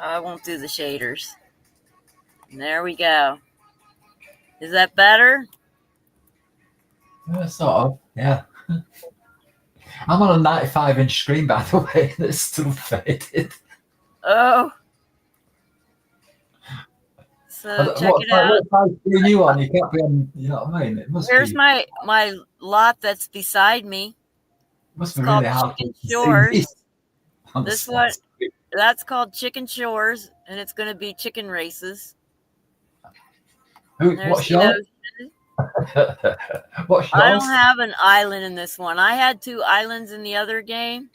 I won't do the shaders. And there we go. Is that better? Yeah, sort of. Yeah. I'm on a 95-inch screen, by the way, and it's still faded. Oh. So check it out. What size screen you on? You can't be on. You know what I mean? It must. Here's be, my lot that's beside me. Must It's be called really hard Chicken to Shores. see This one, that's called Chicken Shores, and it's going to be chicken races. What's yours? What's yours? I don't have an island in this one. I had 2 islands in the other game,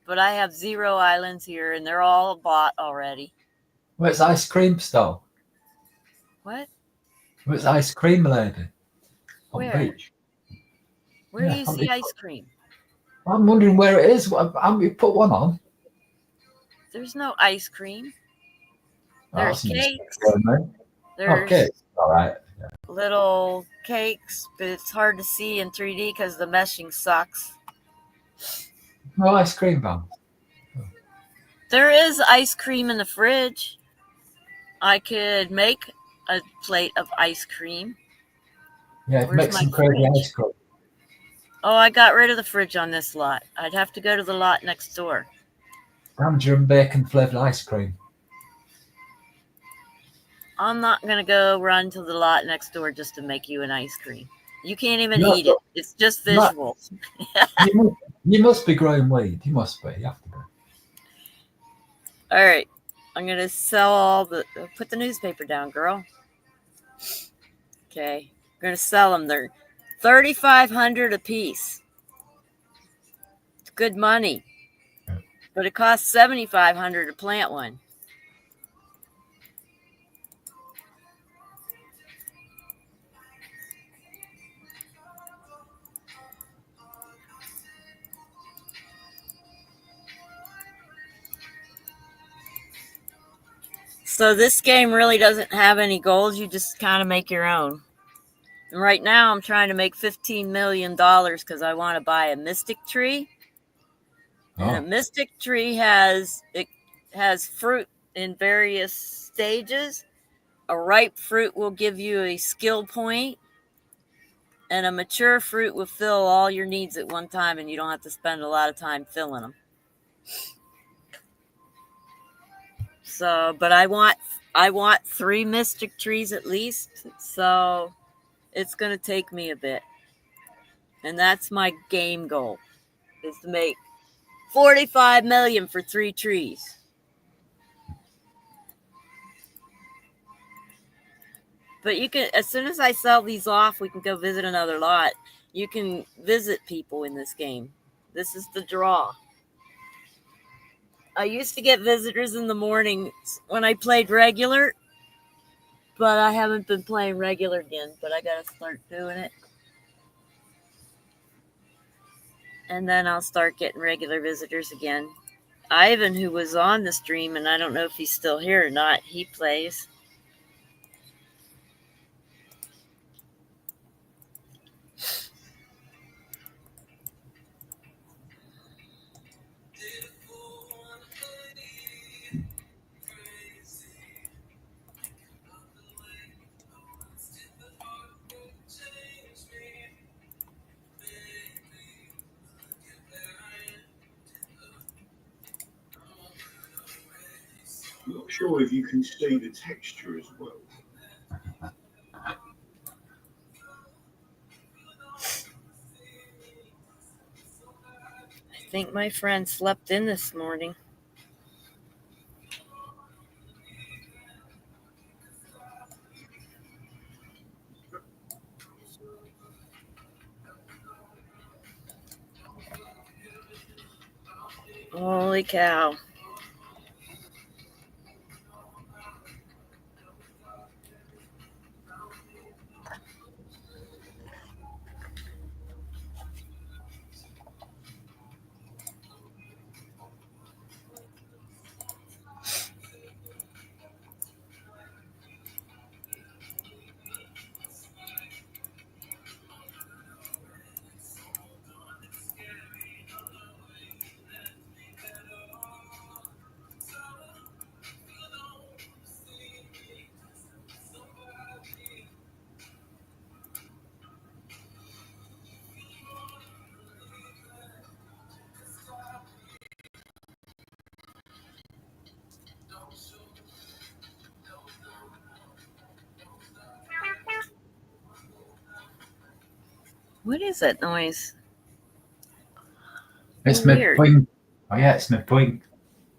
but I have 0 islands here, and they're all bought already. Where's ice cream stall? What? Where's ice cream lady? On Where? the beach. Where do you see ice cream? I'm wondering where it is. You put one on. There's no ice cream. There's cakes. There's cakes. All right. Yeah. Little cakes, but it's hard to see in 3D because the meshing sucks. No ice cream buns. There is ice cream in the fridge. I could make a plate of ice cream. Yeah, make some crazy ice cream. Oh, I got rid of the fridge on this lot. I'd have to go to the lot next door. Tangerine bacon flavored ice cream. I'm not going to go run to the lot next door just to make you an ice cream. You can't even eat it. It's just visual. You must be growing weed. You must be. You have to be. All right. I'm going to sell put the newspaper down, girl. Okay. I'm going to sell them. They're $3,500 a piece. It's good money. But it costs $7,500 to plant one. So this game really doesn't have any goals. You just kind of make your own. And right now I'm trying to make $15 million because I want to buy a mystic tree. And a mystic tree has fruit in various stages. A ripe fruit will give you a skill point, and a mature fruit will fill all your needs at one time, and you don't have to spend a lot of time filling them. So, but I want 3 mystic trees at least, so it's going to take me a bit. And that's my game goal, is to make 45 million for 3 trees. But you can, as soon as I sell these off, we can go visit another lot. You can visit people in this game. This is the draw. I used to get visitors in the mornings when I played regular, but I haven't been playing regular again, but I got to start doing it. And then I'll start getting regular visitors again. Ivan, who was on the stream, and I don't know if he's still here or not, he plays. I'm not sure if you can see the texture as well. I think my friend slept in this morning. Holy cow. What is that noise? It's my point. Oh yeah, it's my point.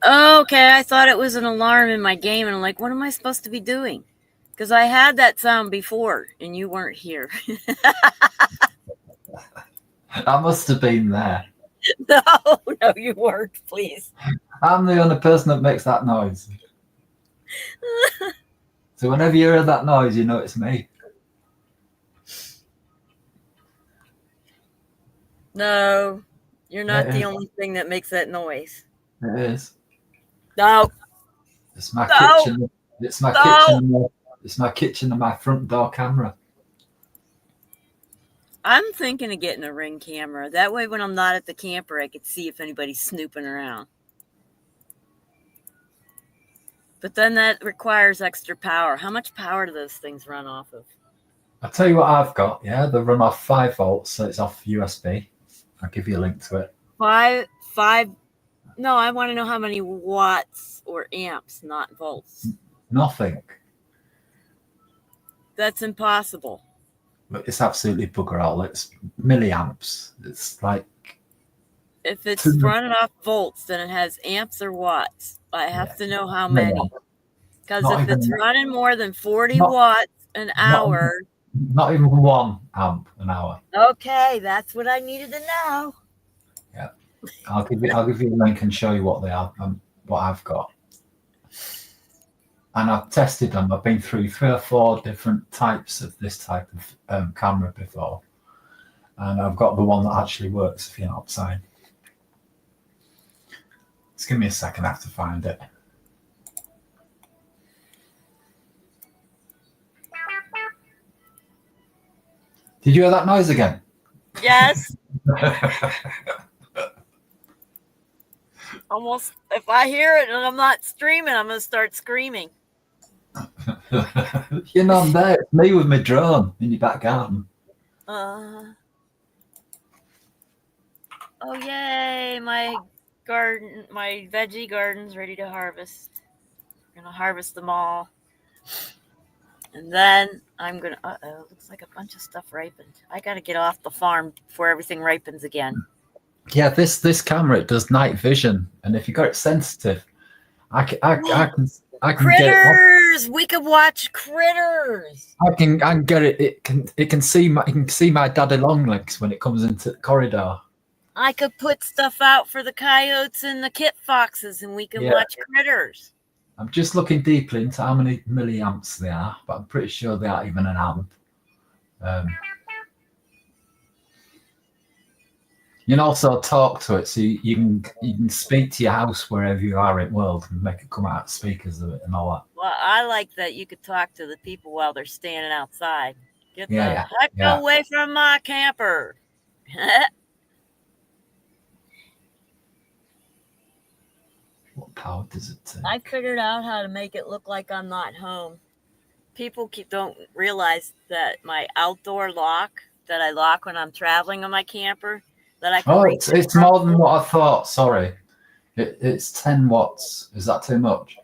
Oh, okay, I thought it was an alarm in my game, and I'm like, what am I supposed to be doing? Because I had that sound before, and you weren't here. I must have been there. No, you weren't, please. I'm the only person that makes that noise. So whenever you hear that noise, you know it's me. No, you're not the only thing that makes that noise. It is. No. It's my kitchen. It's my kitchen. It's my kitchen and my front door camera. I'm thinking of getting a Ring camera. That way, when I'm not at the camper, I could see if anybody's snooping around. But then that requires extra power. How much power do those things run off of? I'll tell you what I've got. Yeah, they run off 5 volts, so it's off USB. I'll give you a link to it. 5. No, I want to know how many watts or amps, not volts. Nothing. That's impossible. But it's absolutely bugger all. It's milliamps. It's like... If it's running off volts, then it has amps or watts. I have to know how many. Because if it's running more than 40 watts an hour... Not even 1 amp an hour. Okay, that's what I needed to know. Yeah. I'll give you a link and show you what they are and what I've got. And I've tested them. I've been through 3 or 4 different types of this type of camera before. And I've got the one that actually works, if you're not saying. Just give me a second, I have to find it. Did you hear that noise again? Yes. Almost. If I hear it and I'm not streaming, I'm going to start screaming. You're not there. It's me with my drone in your back garden. Oh, yay. My garden, my veggie garden's ready to harvest. I'm going to harvest them all. And then I'm going to, looks like a bunch of stuff ripened. I got to get off the farm before everything ripens again. Yeah, this camera, it does night vision. And if you got it sensitive, I can Critters! We could watch critters. I can get it. It can see my daddy long legs when it comes into the corridor. I could put stuff out for the coyotes and the kit foxes, and we can watch critters. I'm just looking deeply into how many milliamps they are, but I'm pretty sure they aren't even an amp. You can also talk to it, so you can speak to your house wherever you are in the world and make it come out speakers of it and all that. Well, I like that you could talk to the people while they're standing outside. Get the heck away from my camper. What power does it take? I figured out how to make it look like I'm not home. People don't realize that my outdoor lock that I lock when I'm traveling on my camper, that I can reach. It's more than what I thought. Sorry. It's 10 watts. Is that too much?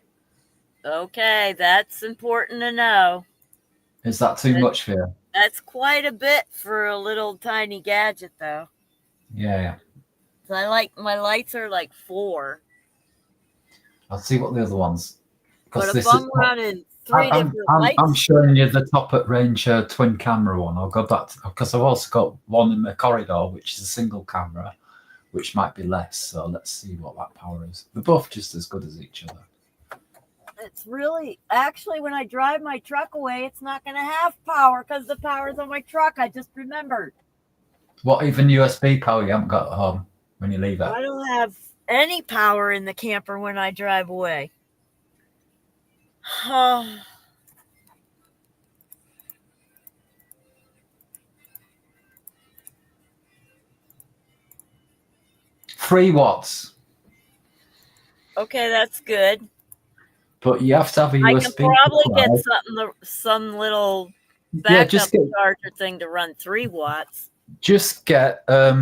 Okay, that's important to know. Is that too much for you? That's quite a bit for a little tiny gadget, though. Yeah. So my lights are like 4. I'll see what the other ones. But if I'm running 3 different lights, I'm showing you the top at range twin camera one. I'll go back because I've also got one in the corridor, which is a single camera, which might be less. So let's see what that power is. They're both just as good as each other. It's really, actually, when I drive my truck away, it's not going to have power because the power's on my truck. I just remembered. What, even USB power you haven't got at home when you leave it? I don't have any power in the camper when I drive away. Oh. 3 watts. Okay, that's good. But you have to have a USB. I can probably get some little backup charger thing to run 3 watts. Just get a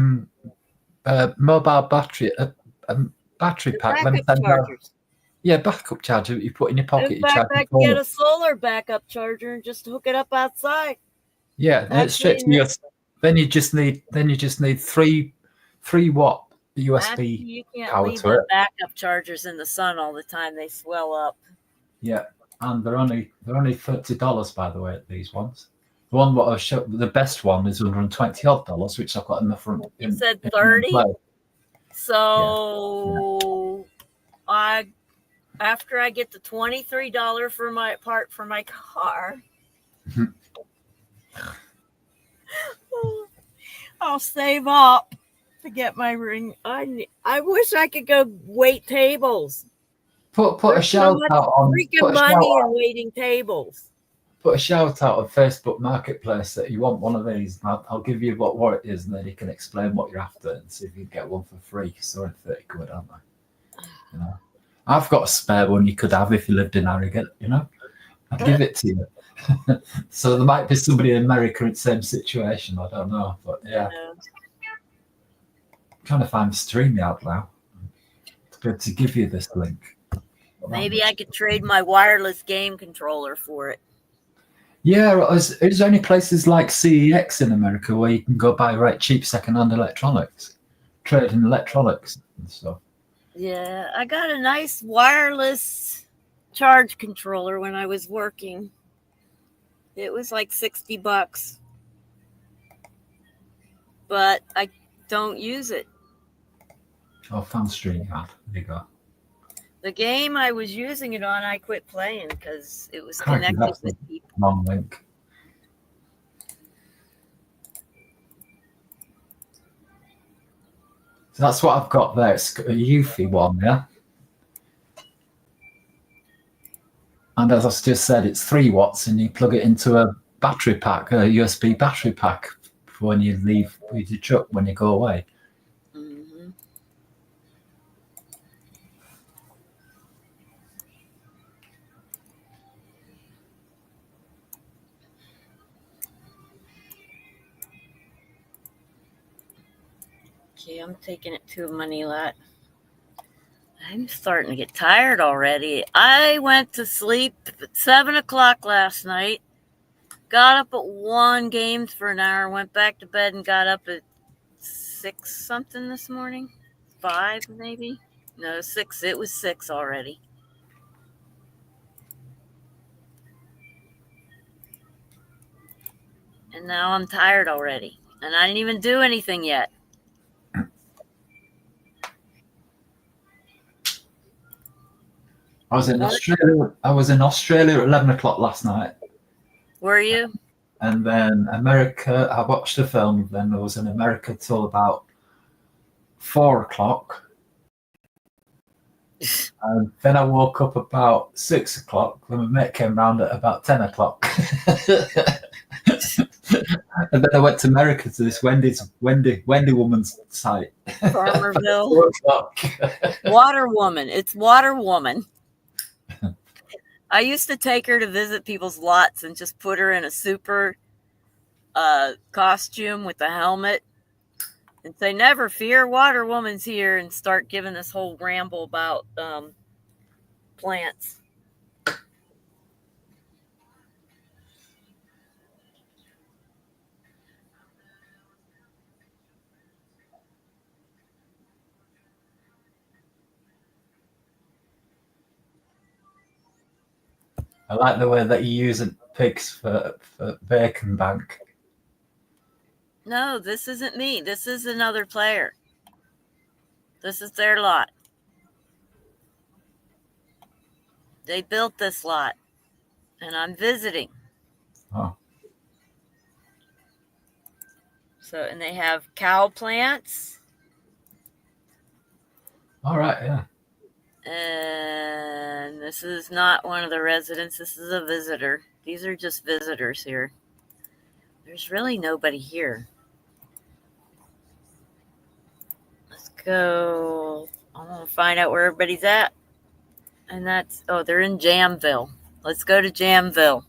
mobile battery, a battery pack. Backup charger that you put in your pocket. In fact, I can get a solar backup charger and just hook it up outside. Yeah, it's straight to your. Then you just need 3 watt USB you can't power leave to it. Backup chargers in the sun all the time; they swell up. Yeah, and they're only $30, by the way. These ones. The one what I showed, the best one is $120 which I've got in the front. You said 30. So after I get the $23 for my part for my car, I'll save up to get my ring. I wish I could go wait tables. Put a shout out on freaking money in waiting tables. Put a shout out on Facebook Marketplace that you want one of these. I'll give you what it is, and then you can explain what you're after and see if you can get one for free. So they're 30 quid, aren't they? You know, I've got a spare one you could have if you lived in Harrogate. You know, I'd give it to you. So there might be somebody in America in the same situation. I don't know, but yeah. I'm trying to find StreamYard now. It's good to give you this link. Maybe I could trade my wireless game controller for it. Yeah, is there any places like CEX in America where you can go buy cheap second-hand electronics, trade in electronics and stuff? Yeah, I got a nice wireless charge controller when I was working. It was like $60, but I don't use it. Oh, found StreamYard. There you go. The game I was using it on, I quit playing because it was connected with people. Long link. So that's what I've got there. It's a Eufy one, yeah. And as I just said, it's 3 watts, and you plug it into a battery pack, a USB battery pack for when you leave with your truck when you go away. Mm-hmm. Okay, I'm taking it to a money lot. I'm starting to get tired already. I went to sleep at 7 o'clock last night. Got up at 1, games for an hour, went back to bed and got up at 6 something this morning. 5 maybe? No, 6. It was 6 already. And now I'm tired already. And I didn't even do anything yet. I was in Australia. I was in Australia at 11 o'clock last night. Were you? And then America, I watched a film. Then I was in America till about 4 o'clock. And then I woke up about 6 o'clock. Then my mate came round at about 10 o'clock. And then I went to America to this Wendy Woman's site. Farmerville. 4 o'clock. Water Woman. It's Water Woman. I used to take her to visit people's lots and just put her in a super costume with a helmet and say, "Never fear, Water Woman's here," and start giving this whole ramble about plants. I like the way that you use pigs for bacon bank. No, this isn't me. This is another player. This is their lot. They built this lot, and I'm visiting. Oh. So, and they have cow plants. All right, yeah. And this is not one of the residents. This is a visitor. These are just visitors here. There's really nobody here. Let's go. I want to find out where everybody's at. And that's, oh, they're in Jamville. Let's go to Jamville.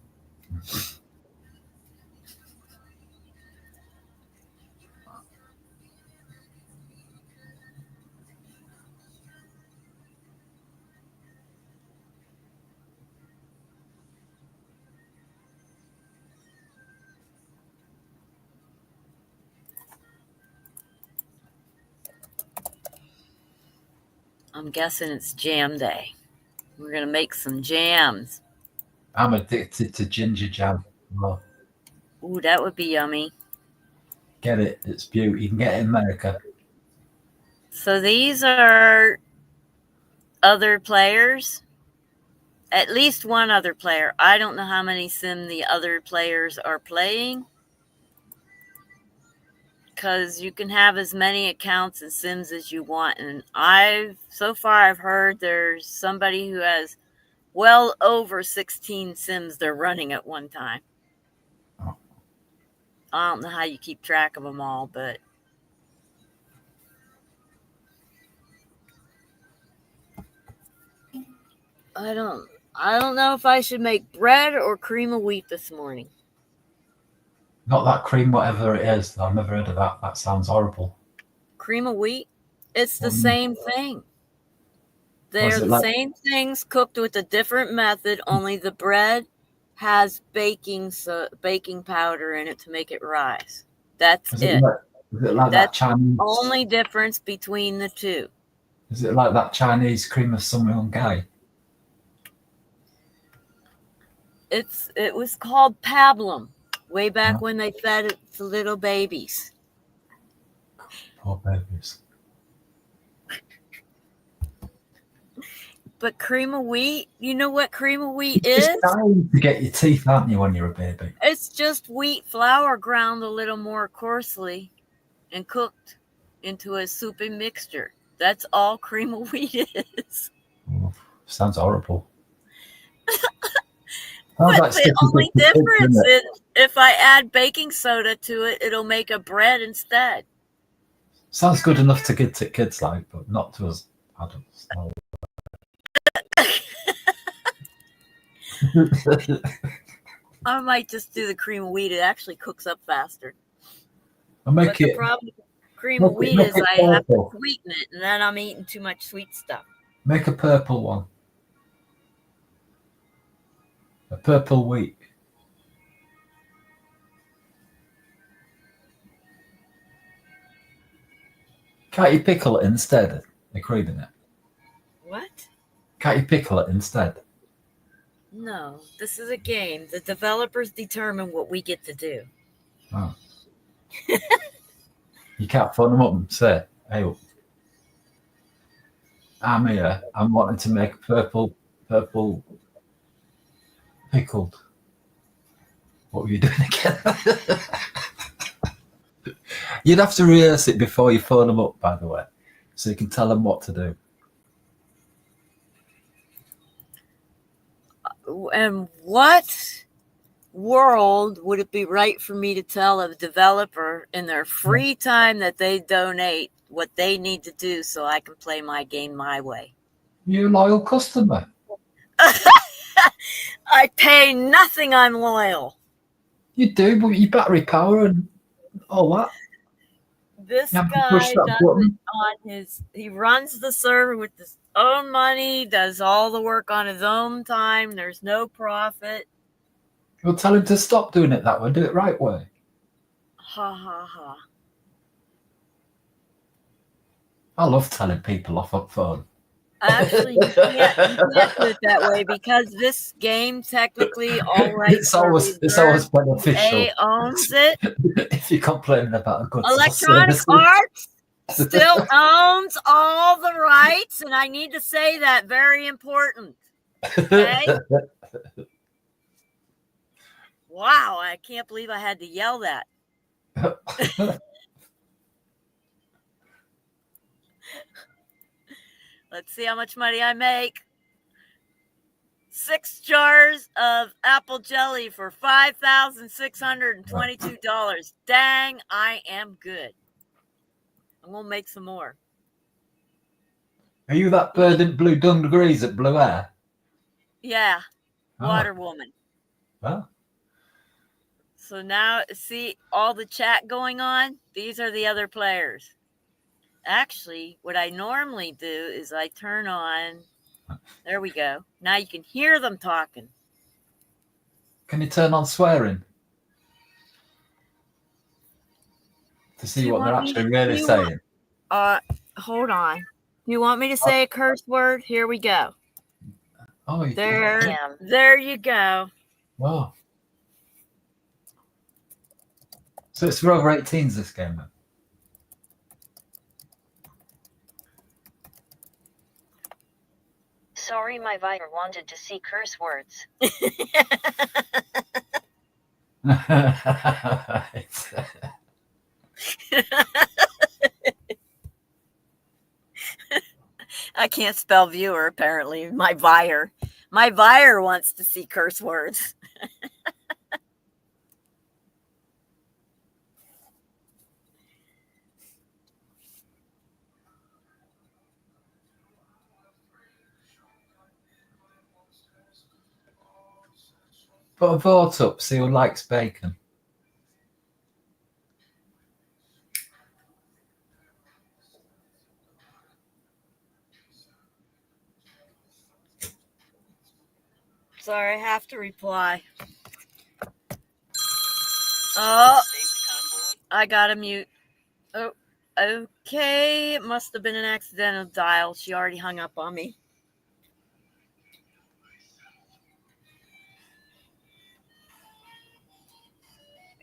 I'm guessing it's jam day. We're going to make some jams. I'm addicted to ginger jam. Well, Ooh, that would be yummy. get it. It's beauty. You can get it in America. So these are other players. At least one other player. I don't know how many sim the other players are playing. Because you can have as many accounts and sims as you want. And so far I've heard there's somebody who has well over 16 sims they're running at one time. Oh. I don't know how you keep track of them all, but I don't know if I should make bread or cream of wheat this morning. Not that cream, whatever it is. I've never heard of that. That sounds horrible. Cream of wheat? It's the same thing. They're the same things cooked with a different method, only the bread has baking powder in it to make it rise. That's it. Is it like that Chinese? Only difference between the two. Is it like that Chinese cream of some young guy? It was called pablum way back when they fed it to little babies. Poor babies. But cream of wheat, you know what cream of wheat is? It's dying to get your teeth, aren't you, when you're a baby? It's just wheat flour ground a little more coarsely and cooked into a soupy mixture. That's all cream of wheat is. Oh, sounds horrible. Sounds But like the sticky only bits of kids, difference doesn't it? is if I add baking soda to it, it'll make a bread instead. Sounds good enough to kids like, but not to us adults. No. I might just do the cream of wheat. It actually cooks up faster. I'll But make the it problem with cream of wheat make is it I have to purple. sweeten it, and then I'm eating too much sweet stuff. Make a purple one. A purple wheat. Can't you pickle it instead of creaming it? What? Can't you pickle it instead? No, this is a game. The developers determine what we get to do. Oh. You can't phone them up and say, hey, I'm here. I'm wanting to make purple pickled. What were you doing again? You'd have to rehearse it before you phone them up, by the way, so you can tell them what to do. And what world would it be right for me to tell a developer in their free time that they donate what they need to do so I can play my game my way? You're a loyal customer. I pay nothing. I'm loyal. You do, but your battery power and all that. This You have to guy push that does button. it on his. He runs the server with his own money. Does all the work on his own time. There's no profit. You'll tell him to stop doing it that way. Do it right way. Ha ha ha. I love telling people off up phone. Actually, you can't do it that way because this game technically all rights are It's always reserved. beneficial. A owns it. If you're complaining about a good Electronic service. Arts still owns all the rights, and I need to say that, very important. Okay? Wow, I can't believe I had to yell that. Let's see how much money I make. 6 jars of apple jelly for $5,622. Dang, I am good. I'm going to make some more. Are you that bird in blue dungarees at Blue Air? Yeah, Oh. Water Woman. Well, So now, see all the chat going on? These are the other players. Actually, what I normally do is I turn on. There we go. Now you can hear them talking. can you turn on swearing? To see what they're actually really saying. Hold on. Do you want me to say a curse word? Here we go. Oh, you There you go. Wow. So it's for over 18s, this game, then? Sorry, my buyer wanted to see curse words. I can't spell viewer, apparently. My buyer wants to see curse words. Put a vote up, see who likes bacon. Sorry, I have to reply. Oh, I gotta mute. Oh, okay. It must have been an accidental dial. She already hung up on me.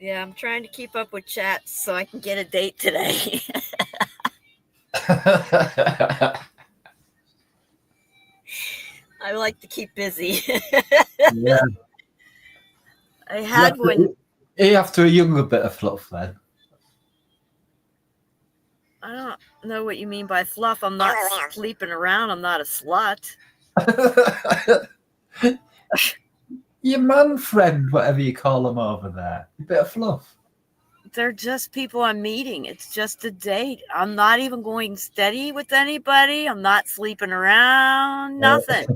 Yeah, I'm trying to keep up with chat so I can get a date today. I like to keep busy. Yeah. I had one. You have to a younger bit of fluff then. I don't know what you mean by fluff. I'm not sleeping around. I'm not a slut. Your man friend, whatever you call them over there. A bit of fluff. They're just people I'm meeting. It's just a date. I'm not even going steady with anybody. I'm not sleeping around. Nothing.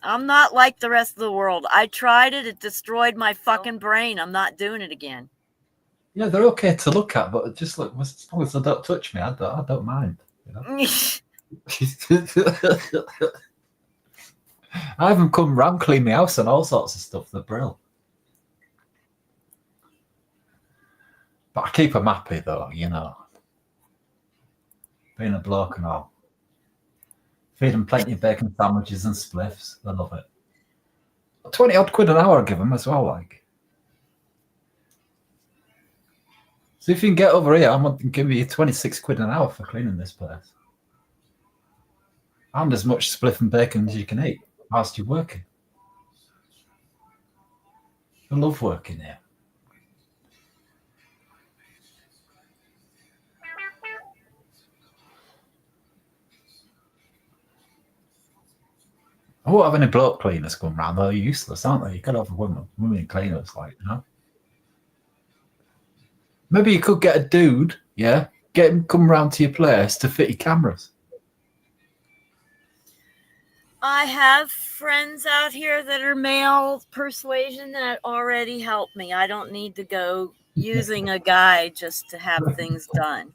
I'm not like the rest of the world. I tried it. It destroyed my fucking brain. I'm not doing it again. Yeah, they're okay to look at, but just look, as long as they don't touch me, I don't mind. You know? I have them come round, clean my house and all sorts of stuff. They're brilliant. But I keep them happy, though, you know. Being a bloke and all. Feed them plenty of bacon sandwiches and spliffs. They love it. 20 odd quid an hour I give them as well, like. So if you can get over here, I'm going to give you 26 quid an hour for cleaning this place. And as much spliff and bacon as you can eat whilst you're working. I love working here. I won't have any bloke cleaners come round. They're useless, aren't they? You got to have women cleaners, like, you know. Maybe you could get a dude, yeah, get him come round to your place to fit your cameras. I have friends out here that are male persuasion that already help me. I don't need to go using a guy just to have things done.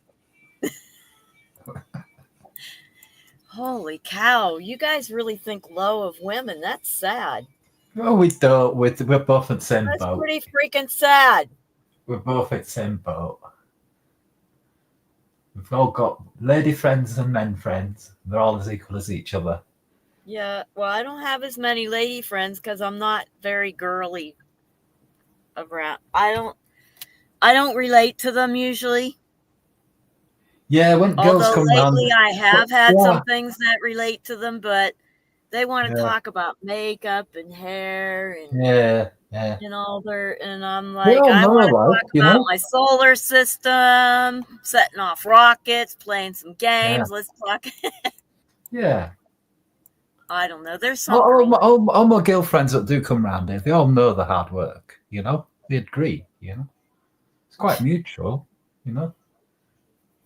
Holy cow. You guys really think low of women. That's sad. Well, we don't. We're both at the same That's boat. pretty freaking sad. We're both at the same boat. We've all got lady friends and men friends. They're all as equal as each other. Yeah, well, I don't have as many lady friends because I'm not very girly around. I don't relate to them usually. Yeah, when girls Although come lately round, I have had yeah. some things that relate to them, but they want to Yeah. talk about makeup and hair and Yeah. and all their, and I'm They like, all I know, want to like, talk you about know. my solar system, setting off rockets, playing some games. Let's talk. Yeah. I don't know. There's some All my girlfriends that do come round here, they all know the hard work, you know. They agree, you know. It's quite mutual, you know.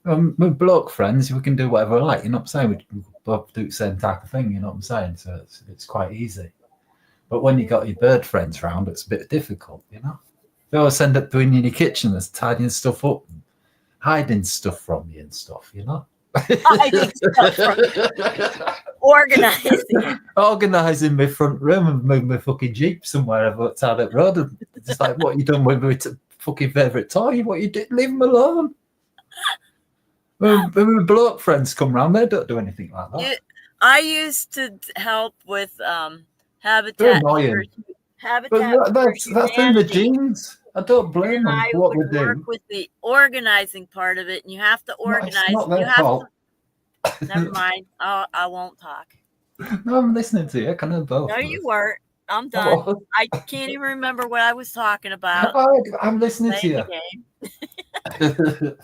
With bloke friends, we can do whatever we like, you know what I'm saying? We both do the same type of thing, you know what I'm saying? So it's quite easy. But when you got your bird friends round, it's a bit difficult, you know. They always end up doing in your kitchen, that's tidying stuff up, and hiding stuff from you and stuff, you know. hiding stuff from you. Organising my front room and moving my fucking Jeep somewhere outside that road. And it's like, what you done with my fucking favourite toy? What you did? Leave them alone. When my bloke friends come round, they don't do anything like that. I used to help with They're Habitat annoying. Habitat But that's in the genes. I don't blame them I for what would they work do. with the organizing part of it, and you have to organize. It's not their fault. Never mind. I won't talk. No, I'm listening to you. I can have both. No, you weren't. I'm done. Oh, I can't even remember what I was talking about. I'm listening to you. Game.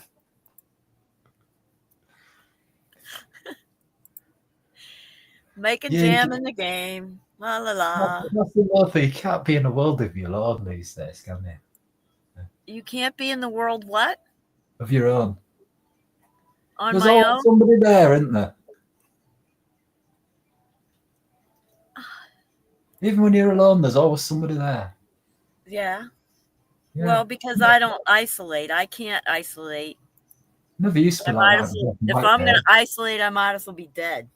Making jam in the game. La la la. That's the one thing. You can't be in the world of your own these days, can you? You can't be in the world what? Of your own. On There's my always own? somebody there, isn't there? Even when you're alone, there's always somebody there. Yeah. Well, because I don't isolate. I can't isolate. Never used to like that. If I'm going to isolate, I might as well be dead.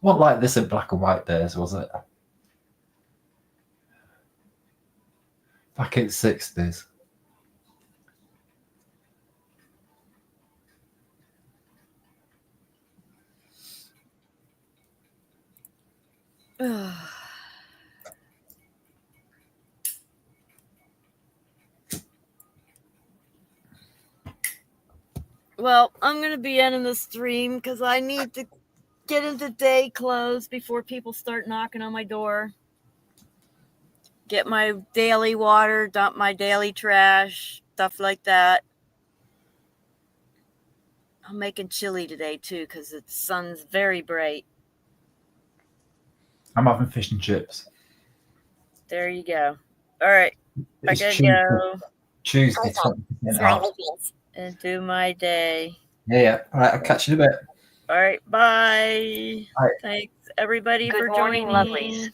What like this in black and white days, was it? Back in the 60s. Well, I'm going to be ending the stream because I need to get into day clothes before people start knocking on my door. Get my daily water, dump my daily trash, stuff like that. I'm making chili today too because the sun's very bright. I'm having fish and chips. There you go. All right, I It's gotta Tuesday. go Tuesday, 20% off. and do my day. Yeah. All right. I'll catch you in a bit. All right, bye. Bye. Thanks everybody Good for morning, joining. lovelies.